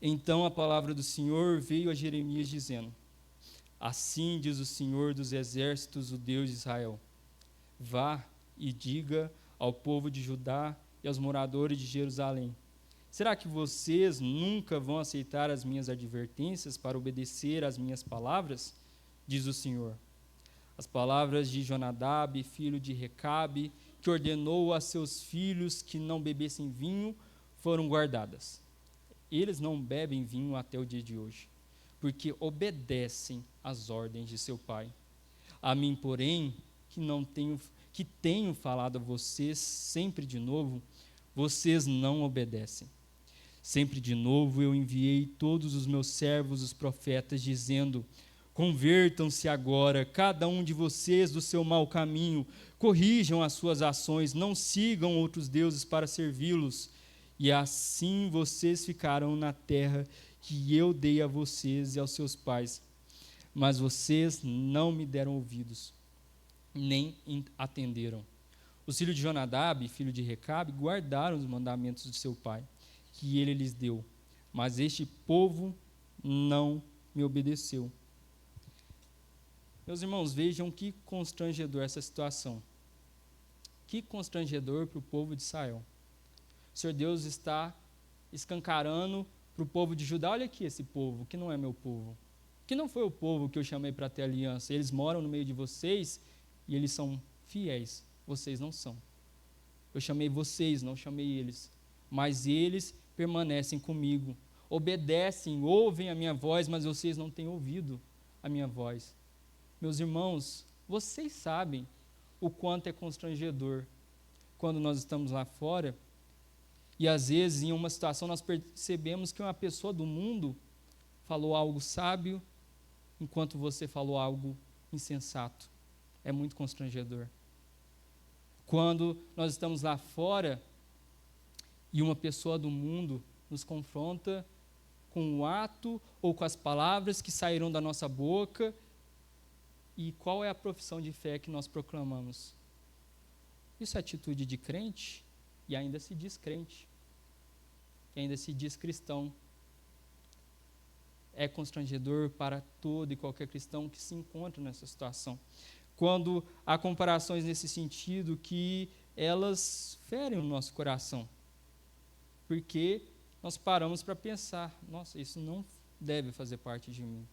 Então a palavra do Senhor veio a Jeremias dizendo, assim diz o Senhor dos exércitos, o Deus de Israel, vá e diga ao povo de Judá e aos moradores de Jerusalém, será que vocês nunca vão aceitar as minhas advertências para obedecer às minhas palavras? Diz o Senhor. As palavras de Jonadab, filho de Recabe, que ordenou a seus filhos que não bebessem vinho, foram guardadas. Eles não bebem vinho até o dia de hoje, porque obedecem às ordens de seu pai. A mim, porém, que tenho falado a vocês sempre de novo, vocês não obedecem. Sempre de novo eu enviei todos os meus servos, os profetas, dizendo, Convertam-se agora, cada um de vocês, do seu mau caminho, corrijam as suas ações, não sigam outros deuses para servi-los, e assim vocês ficarão na terra que eu dei a vocês e aos seus pais. Mas vocês não me deram ouvidos, nem atenderam. Os filhos de Jonadab, filho de Recabe, guardaram os mandamentos de seu pai, que ele lhes deu, mas este povo não me obedeceu. Meus irmãos, vejam que constrangedor essa situação. Que constrangedor para o povo de Israel. O Senhor Deus está escancarando para o povo de Judá: olha aqui esse povo, que não é meu povo. Que não foi o povo que eu chamei para ter aliança. Eles moram no meio de vocês e eles são fiéis. Vocês não são. Eu chamei vocês, não chamei eles. Mas eles permanecem comigo. Obedecem, ouvem a minha voz, mas vocês não têm ouvido a minha voz. Meus irmãos, vocês sabem o quanto é constrangedor quando nós estamos lá fora e às vezes em uma situação nós percebemos que uma pessoa do mundo falou algo sábio enquanto você falou algo insensato. É muito constrangedor. Quando nós estamos lá fora e uma pessoa do mundo nos confronta com o ato ou com as palavras que saíram da nossa boca. E qual é a profissão de fé que nós proclamamos? Isso é atitude de crente e ainda se diz crente. E ainda se diz cristão. É constrangedor para todo e qualquer cristão que se encontra nessa situação. Quando há comparações nesse sentido que elas ferem o nosso coração. Porque nós paramos para pensar: nossa, isso não deve fazer parte de mim.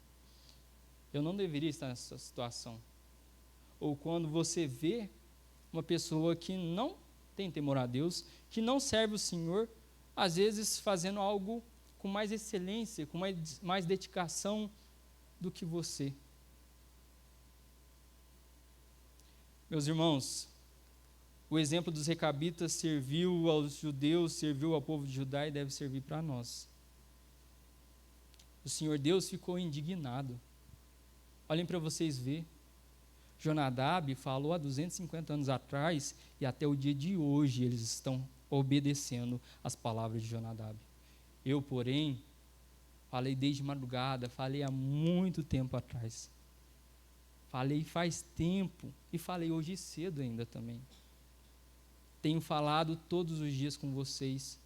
Eu não deveria estar nessa situação. Ou quando você vê uma pessoa que não tem temor a Deus, que não serve o Senhor, às vezes fazendo algo com mais excelência, com mais dedicação do que você. Meus irmãos, o exemplo dos recabitas serviu aos judeus, serviu ao povo de Judá e deve servir para nós. O Senhor Deus ficou indignado. Olhem para vocês ver. Jonadab falou há 250 anos atrás e até o dia de hoje eles estão obedecendo as palavras de Jonadab. Eu, porém, falei desde madrugada, falei há muito tempo atrás. Falei faz tempo e falei hoje cedo ainda também. Tenho falado todos os dias com vocês.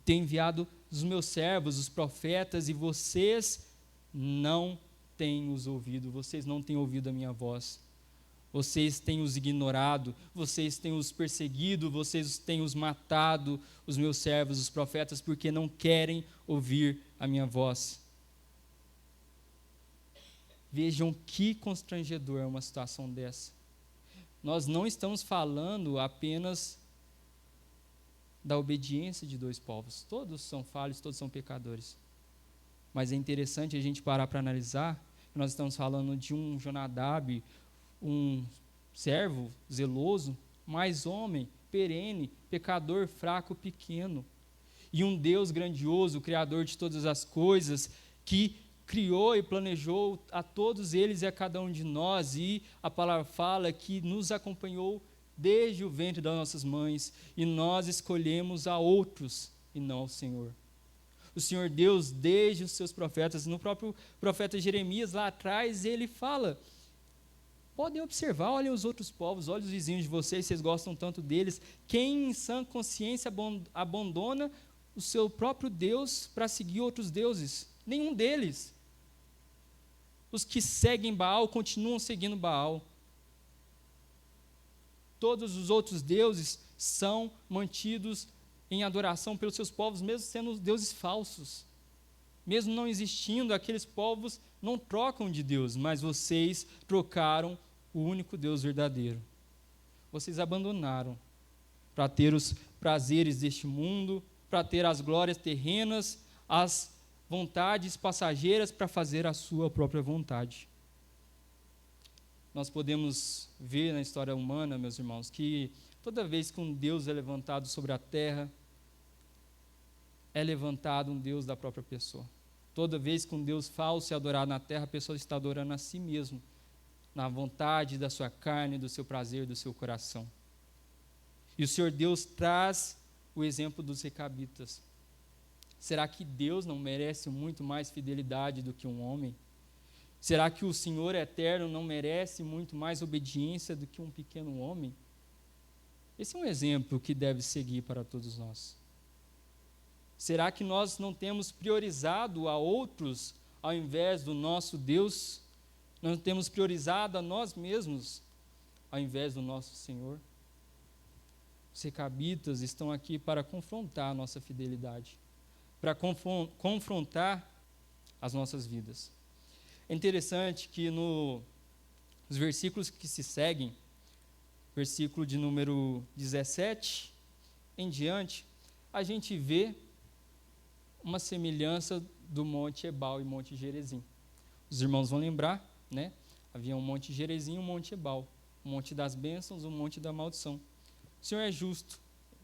Tenho enviado os meus servos, os profetas, e vocês não têm os ouvido, vocês não têm ouvido a minha voz. Vocês têm os ignorado, vocês têm os perseguido, vocês têm os matado, os meus servos, os profetas, porque não querem ouvir a minha voz. Vejam que constrangedor é uma situação dessa. Nós não estamos falando apenas da obediência de dois povos. Todos são falhos, todos são pecadores. Mas é interessante a gente parar para analisar que nós estamos falando de um Jonadab, um servo zeloso, mas homem, perene, pecador, fraco, pequeno. E um Deus grandioso, criador de todas as coisas, que criou e planejou a todos eles e a cada um de nós. E a palavra fala que nos acompanhou desde o ventre das nossas mães, e nós escolhemos a outros e não ao Senhor. O Senhor Deus, desde os seus profetas, no próprio profeta Jeremias, lá atrás, ele fala: podem observar, olhem os outros povos, olhem os vizinhos de vocês gostam tanto deles. Quem em sã consciência abandona o seu próprio Deus para seguir outros deuses? Nenhum deles. Os que seguem Baal continuam seguindo Baal. Todos os outros deuses são mantidos em adoração pelos seus povos, mesmo sendo deuses falsos. Mesmo não existindo, aqueles povos não trocam de Deus, mas vocês trocaram o único Deus verdadeiro. Vocês abandonaram para ter os prazeres deste mundo, para ter as glórias terrenas, as vontades passageiras, para fazer a sua própria vontade. Nós podemos ver na história humana, meus irmãos, que toda vez que um Deus é levantado sobre a terra, é levantado um Deus da própria pessoa. Toda vez que um Deus falso é adorado na terra, a pessoa está adorando a si mesmo, na vontade da sua carne, do seu prazer, do seu coração. E o Senhor Deus traz o exemplo dos recabitas. Será que Deus não merece muito mais fidelidade do que um homem? Será que o Senhor eterno não merece muito mais obediência do que um pequeno homem? Esse é um exemplo que deve seguir para todos nós. Será que nós não temos priorizado a outros ao invés do nosso Deus? Não temos priorizado a nós mesmos ao invés do nosso Senhor? Os recabitas estão aqui para confrontar a nossa fidelidade, para confrontar as nossas vidas. É interessante que nos versículos que se seguem, versículo de número 17 em diante, a gente vê uma semelhança do Monte Ebal e Monte Gerizim. Os irmãos vão lembrar, né? Havia um Monte Gerizim e um Monte Ebal, o Monte das Bênçãos, o Monte da Maldição. O Senhor é justo,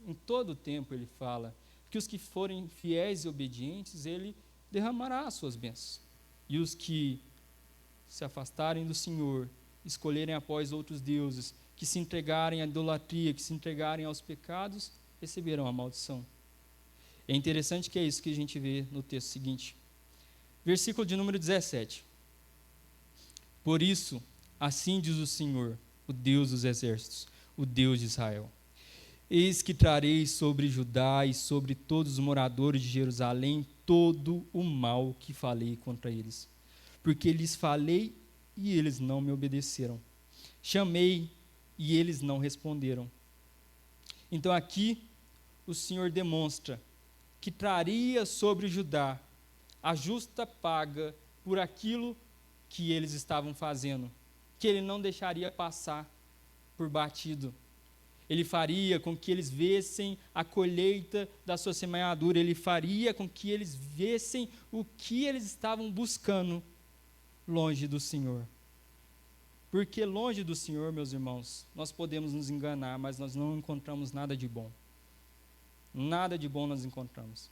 em todo o tempo ele fala que os que forem fiéis e obedientes, ele derramará as suas bênçãos. E os que se afastarem do Senhor, escolherem após outros deuses, que se entregarem à idolatria, que se entregarem aos pecados, receberão a maldição. É interessante que é isso que a gente vê no texto seguinte. Versículo de número 17. Por isso, assim diz o Senhor, o Deus dos exércitos, o Deus de Israel. Eis que trarei sobre Judá e sobre todos os moradores de Jerusalém todo o mal que falei contra eles. Porque lhes falei e eles não me obedeceram. Chamei e eles não responderam. Então aqui o Senhor demonstra que traria sobre Judá a justa paga por aquilo que eles estavam fazendo, que ele não deixaria passar por batido. Ele faria com que eles vissem a colheita da sua semeadura, ele faria com que eles vissem o que eles estavam buscando longe do Senhor. Porque longe do Senhor, meus irmãos, nós podemos nos enganar, mas nós não encontramos nada de bom. Nada de bom nós encontramos.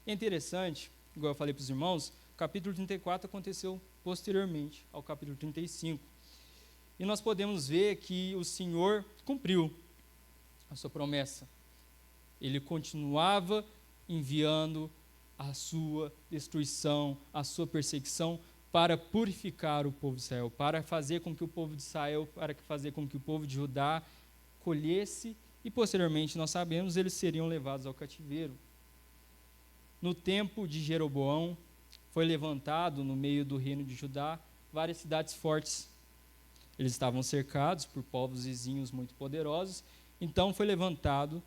É interessante, igual eu falei para os irmãos, o capítulo 34 aconteceu posteriormente ao capítulo 35. E nós podemos ver que o Senhor cumpriu a sua promessa. Ele continuava enviando a sua destruição, a sua perseguição para purificar o povo de Israel, para fazer com que o povo de Israel, para fazer com que o povo de Judá colhesse e posteriormente, nós sabemos, eles seriam levados ao cativeiro. No tempo de Jeroboão, foi levantado no meio do reino de Judá várias cidades fortes. Eles estavam cercados por povos vizinhos muito poderosos, então foi levantado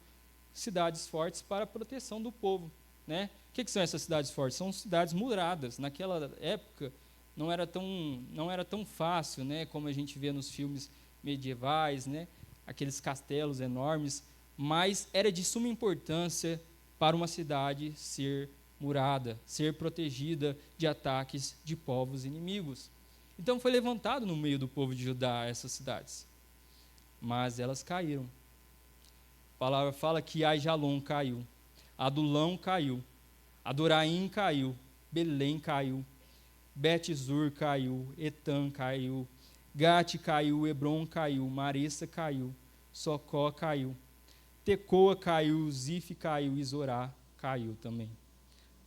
cidades fortes para a proteção do povo, né? O que são essas cidades fortes? São cidades muradas. Naquela época não era tão fácil, né, como a gente vê nos filmes medievais, né, aqueles castelos enormes, mas era de suma importância para uma cidade ser murada, ser protegida de ataques de povos inimigos. Então foi levantado no meio do povo de Judá essas cidades, mas elas caíram. A palavra fala que Aijalon caiu, Adulão caiu, Adoraim caiu, Belém caiu, Bet-zur caiu, Etam caiu, Gate caiu, Hebron caiu, Maressa caiu, Socó caiu, Tecoa caiu, Zif caiu e Zorá caiu também.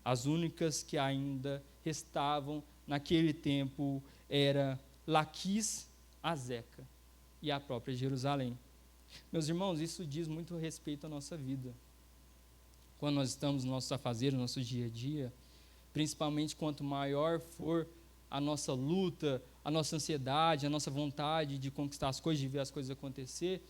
As únicas que ainda restavam naquele tempo era Laquis, Azeca e a própria Jerusalém. Meus irmãos, isso diz muito respeito à nossa vida. Quando nós estamos no nosso afazeres, no nosso dia a dia, principalmente quanto maior for a nossa luta, a nossa ansiedade, a nossa vontade de conquistar as coisas, de ver as coisas acontecer,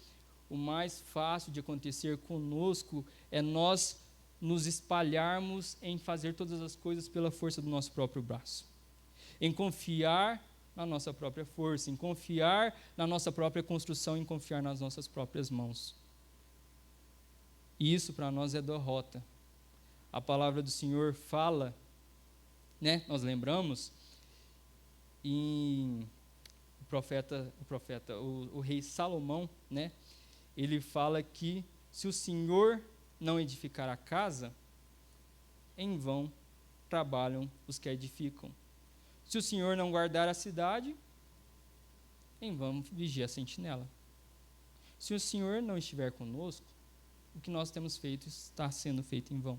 o mais fácil de acontecer conosco é nós nos espalharmos em fazer todas as coisas pela força do nosso próprio braço, em confiar na nossa própria força, em confiar na nossa própria construção, em confiar nas nossas próprias mãos. E isso para nós é derrota. A palavra do Senhor fala, né, nós lembramos, em o rei Salomão, né, ele fala que se o Senhor não edificar a casa, em vão trabalham os que a edificam. Se o Senhor não guardar a cidade, em vão vigia a sentinela. Se o Senhor não estiver conosco, o que nós temos feito está sendo feito em vão.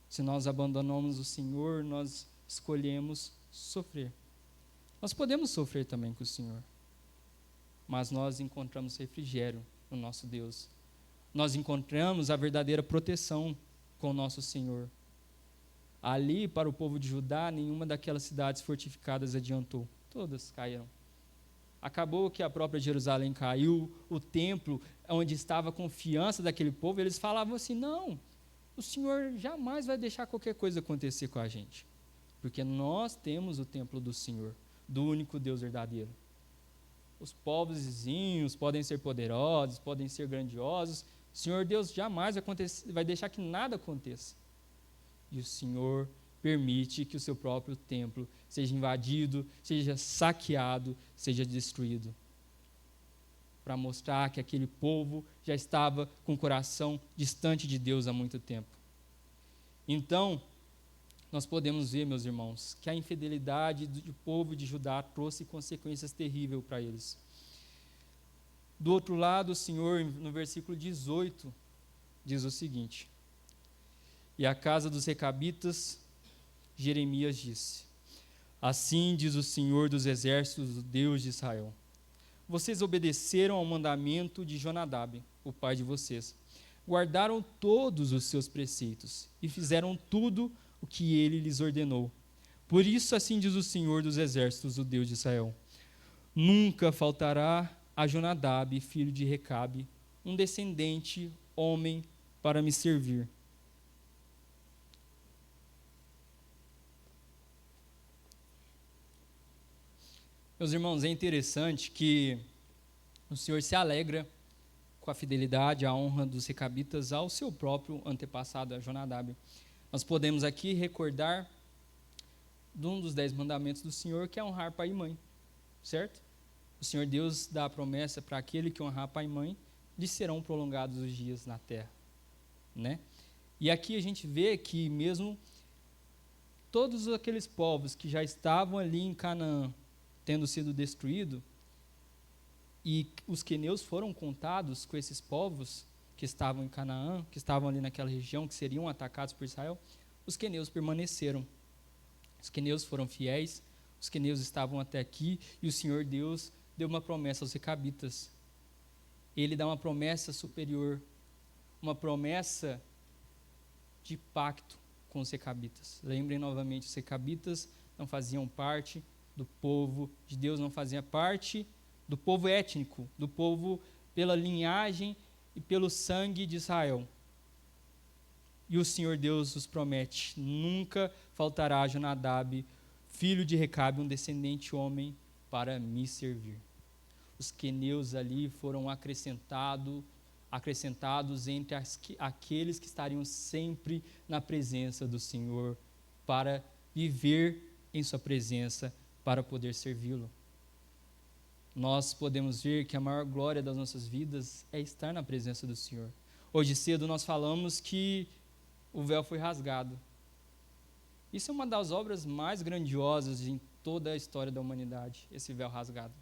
Se nós abandonamos o Senhor, nós escolhemos sofrer. Nós podemos sofrer também com o Senhor, mas nós encontramos refrigério no nosso Deus. Nós encontramos a verdadeira proteção com o nosso Senhor. Ali, para o povo de Judá, nenhuma daquelas cidades fortificadas adiantou. Todas caíram. Acabou que a própria Jerusalém caiu, o templo, onde estava a confiança daquele povo, eles falavam assim, não, o Senhor jamais vai deixar qualquer coisa acontecer com a gente, porque nós temos o templo do Senhor, do único Deus verdadeiro. Os povos vizinhos podem ser poderosos, podem ser grandiosos, o Senhor Deus jamais vai deixar que nada aconteça. E o Senhor permite que o seu próprio templo seja invadido, seja saqueado, seja destruído, para mostrar que aquele povo já estava com o coração distante de Deus há muito tempo. Então, nós podemos ver, meus irmãos, que a infidelidade do povo de Judá trouxe consequências terríveis para eles. Do outro lado, o Senhor, no versículo 18, diz o seguinte: e a casa dos recabitas, Jeremias disse, assim diz o Senhor dos exércitos, o Deus de Israel, vocês obedeceram ao mandamento de Jonadab, o pai de vocês, guardaram todos os seus preceitos e fizeram tudo o que ele lhes ordenou. Por isso assim diz o Senhor dos exércitos, o Deus de Israel, nunca faltará a Jonadab, filho de Recabe, um descendente, homem, para me servir. Meus irmãos, é interessante que o Senhor se alegra com a fidelidade, a honra dos recabitas ao seu próprio antepassado, a Jonadab. Nós podemos aqui recordar de um dos 10 mandamentos do Senhor, que é honrar pai e mãe, certo? O Senhor Deus dá a promessa para aquele que honrar pai e mãe, lhe serão prolongados os dias na terra, né? E aqui a gente vê que mesmo todos aqueles povos que já estavam ali em Canaã, tendo sido destruído, e os queneus foram contados com esses povos que estavam em Canaã, que estavam ali naquela região, que seriam atacados por Israel, os queneus permaneceram. Os queneus foram fiéis, os queneus estavam até aqui, e o Senhor Deus deu uma promessa aos recabitas. Ele dá uma promessa superior, uma promessa de pacto com os recabitas. Lembrem novamente, os recabitas não faziam parte do povo de Deus, não fazia parte do povo étnico, do povo pela linhagem e pelo sangue de Israel. E o Senhor Deus os promete, nunca faltará a Jonadab, filho de Recabe, um descendente homem, para me servir. Os queneus ali foram acrescentados entre aqueles que estariam sempre na presença do Senhor, para viver em sua presença, para poder servi-lo. Nós podemos ver que a maior glória das nossas vidas é estar na presença do Senhor. Hoje cedo nós falamos que o véu foi rasgado. Isso é uma das obras mais grandiosas em toda a história da humanidade, esse véu rasgado.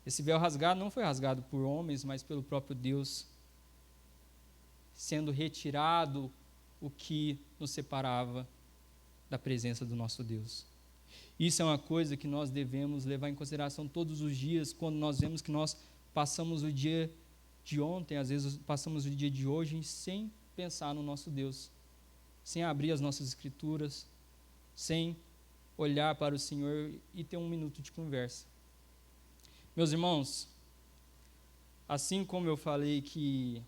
Esse véu rasgado não foi rasgado por homens, mas pelo próprio Deus, sendo retirado o que nos separava da presença do nosso Deus. Isso é uma coisa que nós devemos levar em consideração todos os dias, quando nós vemos que nós passamos o dia de ontem, às vezes passamos o dia de hoje sem pensar no nosso Deus, sem abrir as nossas escrituras, sem olhar para o Senhor e ter um minuto de conversa. Meus irmãos, assim como eu falei que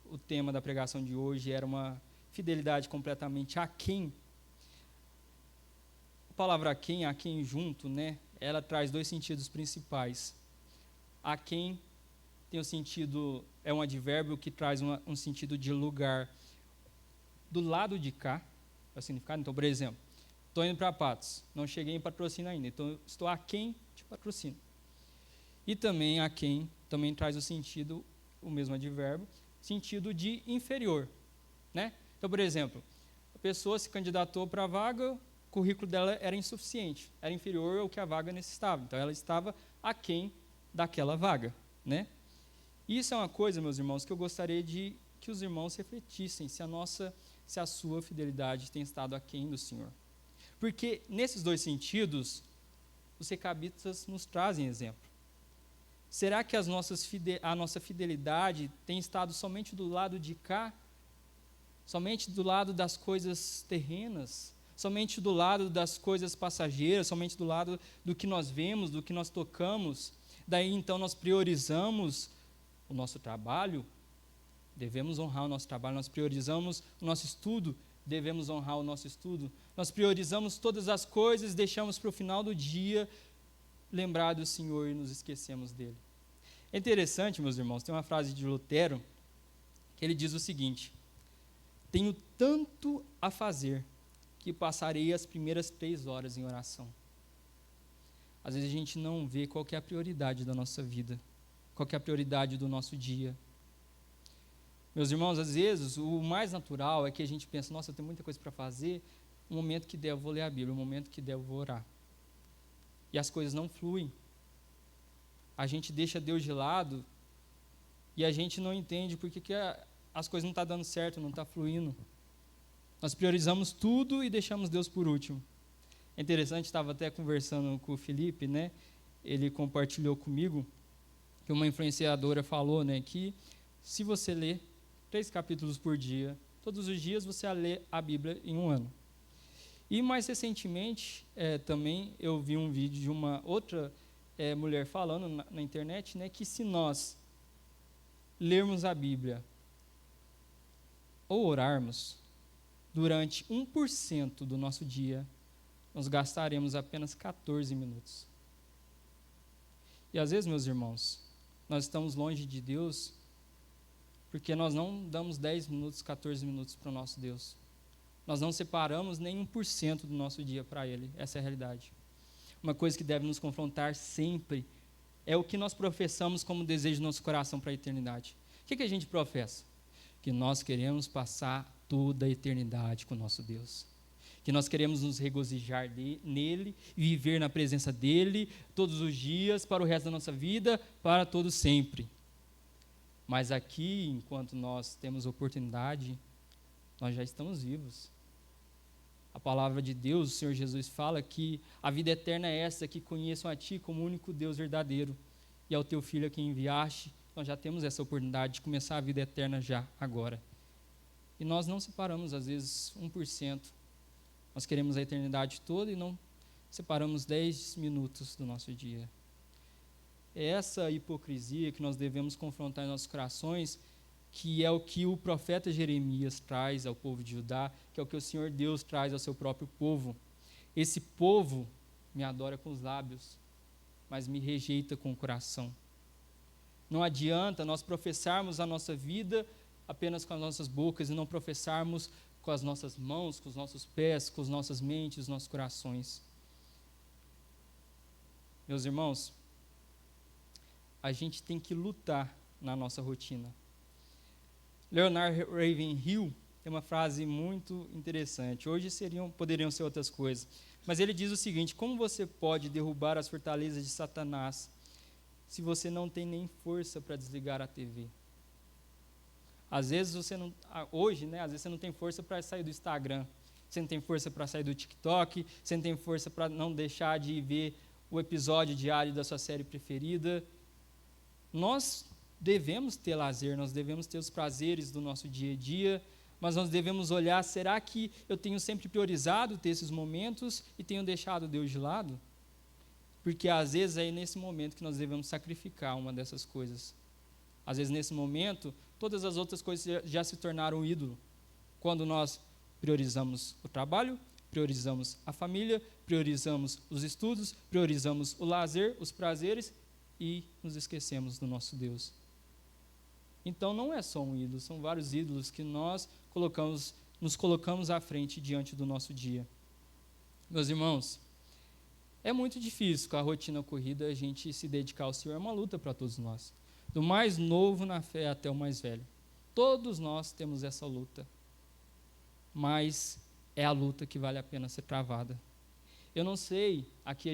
o tema da pregação de hoje era uma fidelidade completamente aquém, a palavra aquém junto, né, ela traz 2 sentidos principais. Aquém tem o sentido, é um advérbio que traz um sentido de lugar do lado de cá, para significar. Então, por exemplo, estou indo para Patos, não cheguei em Patrocínio ainda, então estou aquém de Patrocínio. E também aquém também traz o sentido, o mesmo advérbio, sentido de inferior, né? Então, por exemplo, pessoa se candidatou para a vaga, o currículo dela era insuficiente, era inferior ao que a vaga necessitava. Então, ela estava aquém daquela vaga, né? Isso é uma coisa, meus irmãos, que eu gostaria de que os irmãos refletissem, se a sua fidelidade tem estado aquém do Senhor. Porque, nesses dois sentidos, os recabitas nos trazem exemplo. Será que a nossa fidelidade tem estado somente do lado de cá? Somente do lado das coisas terrenas? Somente do lado das coisas passageiras? Somente do lado do que nós vemos, do que nós tocamos? Daí, então, nós priorizamos o nosso trabalho? Devemos honrar o nosso trabalho. Nós priorizamos o nosso estudo? Devemos honrar o nosso estudo. Nós priorizamos todas as coisas, deixamos para o final do dia lembrar do Senhor e nos esquecemos dele. É interessante, meus irmãos, tem uma frase de Lutero que ele diz o seguinte: tenho tanto a fazer que passarei as primeiras 3 horas em oração. Às vezes a gente não vê qual que é a prioridade da nossa vida, qual que é a prioridade do nosso dia. Meus irmãos, às vezes, o mais natural é que a gente pensa, nossa, eu tenho muita coisa para fazer, no momento que der eu vou ler a Bíblia, no momento que der eu vou orar. E as coisas não fluem. A gente deixa Deus de lado e a gente não entende por que as coisas não estão dando certo, não estão fluindo. Nós priorizamos tudo e deixamos Deus por último. É interessante, estava até conversando com o Felipe, né? Ele compartilhou comigo que uma influenciadora falou, né, que se você ler 3 capítulos por dia, todos os dias você lê a Bíblia em 1 ano. E mais recentemente, também eu vi um vídeo de uma outra mulher falando na internet, né, que se nós lermos a Bíblia ou orarmos durante 1% do nosso dia, nós gastaremos apenas 14 minutos. E às vezes, meus irmãos, nós estamos longe de Deus porque nós não damos 10 minutos, 14 minutos para o nosso Deus. Nós não separamos nem 1% do nosso dia para Ele. Essa é a realidade. Uma coisa que deve nos confrontar sempre é o que nós professamos como desejo do nosso coração para a eternidade. O que a gente professa? Que nós queremos passar toda a eternidade com o nosso Deus. Que nós queremos nos regozijar nele, viver na presença dele todos os dias, para o resto da nossa vida, para todo sempre. Mas aqui, enquanto nós temos oportunidade, nós já estamos vivos. A palavra de Deus, o Senhor Jesus fala que a vida eterna é essa, que conheçam a Ti como o único Deus verdadeiro e ao Teu Filho a quem enviaste. Nós já temos essa oportunidade de começar a vida eterna já, agora. E nós não separamos, às vezes, 1%. Nós queremos a eternidade toda e não separamos 10 minutos do nosso dia. É essa hipocrisia que nós devemos confrontar em nossos corações, que é o que o profeta Jeremias traz ao povo de Judá, que é o que o Senhor Deus traz ao seu próprio povo. Esse povo me adora com os lábios, mas me rejeita com o coração. Não adianta nós professarmos a nossa vida apenas com as nossas bocas e não professarmos com as nossas mãos, com os nossos pés, com as nossas mentes, os nossos corações. Meus irmãos, a gente tem que lutar na nossa rotina. Leonard Ravenhill tem uma frase muito interessante. Hoje poderiam ser outras coisas. Mas ele diz o seguinte: como você pode derrubar as fortalezas de Satanás se você não tem nem força para desligar a TV? Às vezes você não, hoje, né, às vezes você não tem força para sair do Instagram, você não tem força para sair do TikTok, você não tem força para não deixar de ver o episódio diário da sua série preferida. Nós devemos ter lazer, nós devemos ter os prazeres do nosso dia a dia, mas nós devemos olhar, será que eu tenho sempre priorizado ter esses momentos e tenho deixado Deus de lado? Porque às vezes é nesse momento que nós devemos sacrificar uma dessas coisas. Às vezes nesse momento, todas as outras coisas já se tornaram ídolo. Quando nós priorizamos o trabalho, priorizamos a família, priorizamos os estudos, priorizamos o lazer, os prazeres e nos esquecemos do nosso Deus. Então não é só um ídolo, são vários ídolos que nós nos colocamos à frente diante do nosso dia. Meus irmãos, é muito difícil com a rotina corrida a gente se dedicar ao Senhor, é uma luta para todos nós. Do mais novo na fé até o mais velho. Todos nós temos essa luta. Mas é a luta que vale a pena ser travada. Eu não sei, aqui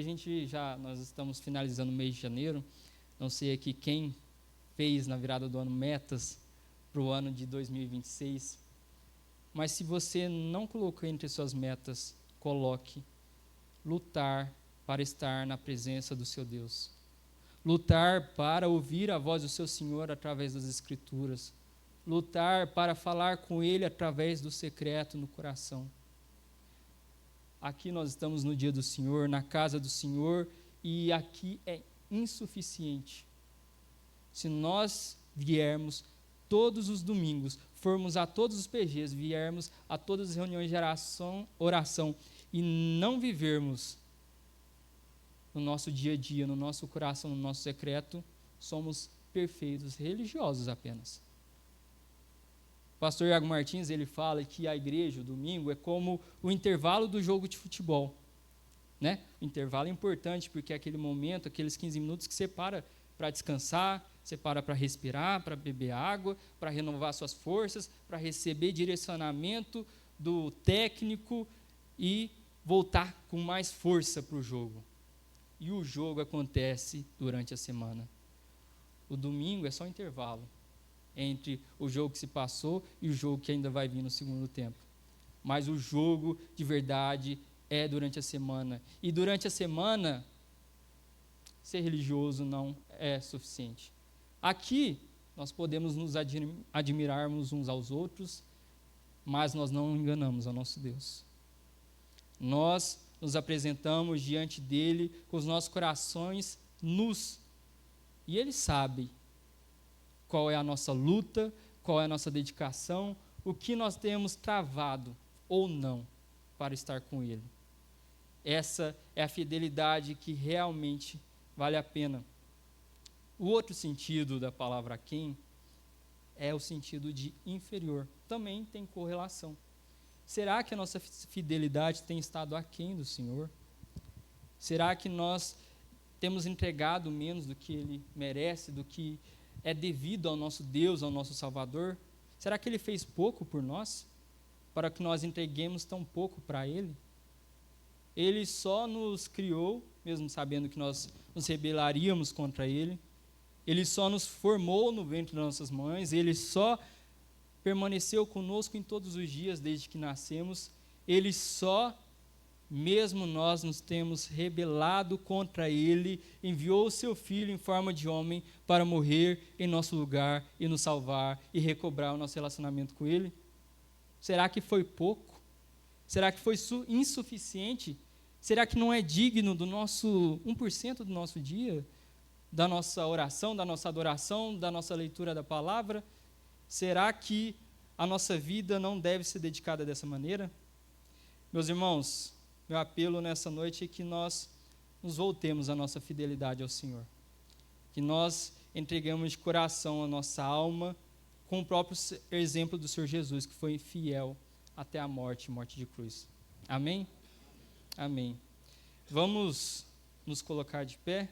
nós estamos finalizando o mês de janeiro, não sei aqui quem fez na virada do ano metas para o ano de 2026, mas se você não colocou entre suas metas, coloque lutar para estar na presença do seu Deus, lutar para ouvir a voz do seu Senhor através das Escrituras, lutar para falar com Ele através do secreto no coração. Aqui nós estamos no dia do Senhor, na casa do Senhor, e aqui é insuficiente. Se nós viermos todos os domingos, formos a todos os PGs, viermos a todas as reuniões de oração e não vivermos no nosso dia a dia, no nosso coração, no nosso secreto, somos perfeitos religiosos apenas. O pastor Iago Martins, ele fala que a igreja, o domingo, é como o intervalo do jogo de futebol. Né? O intervalo é importante porque é aquele momento, aqueles 15 minutos que você para descansar, você para respirar, para beber água, para renovar suas forças, para receber direcionamento do técnico e voltar com mais força para o jogo. E o jogo acontece durante a semana. O domingo é só intervalo entre o jogo que se passou e o jogo que ainda vai vir no segundo tempo. Mas o jogo de verdade é durante a semana. E durante a semana, ser religioso não é suficiente. Aqui, nós podemos nos admirarmos uns aos outros, mas nós não enganamos ao nosso Deus. Nós nos apresentamos diante dele com os nossos corações nus. E ele sabe qual é a nossa luta, qual é a nossa dedicação, o que nós temos travado ou não para estar com ele. Essa é a fidelidade que realmente vale a pena. O outro sentido da palavra aquém é o sentido de inferior. Também tem correlação. Será que a nossa fidelidade tem estado aquém do Senhor? Será que nós temos entregado menos do que Ele merece, do que é devido ao nosso Deus, ao nosso Salvador? Será que Ele fez pouco por nós, para que nós entreguemos tão pouco para Ele? Ele só nos criou, mesmo sabendo que nós nos rebelaríamos contra Ele. Ele só nos formou no ventre das nossas mães. Ele só permaneceu conosco em todos os dias desde que nascemos. Ele só, mesmo nós nos temos rebelado contra Ele, enviou o seu Filho em forma de homem para morrer em nosso lugar e nos salvar e recobrar o nosso relacionamento com Ele? Será que foi pouco? Será que foi insuficiente? Será que não é digno do nosso 1% do nosso dia? Da nossa oração, da nossa adoração, da nossa leitura da palavra? Será que a nossa vida não deve ser dedicada dessa maneira? Meus irmãos, meu apelo nessa noite é que nós nos voltemos à nossa fidelidade ao Senhor. Que nós entregamos de coração a nossa alma com o próprio exemplo do Senhor Jesus, que foi fiel até a morte de cruz. Amém? Amém. Vamos nos colocar de pé.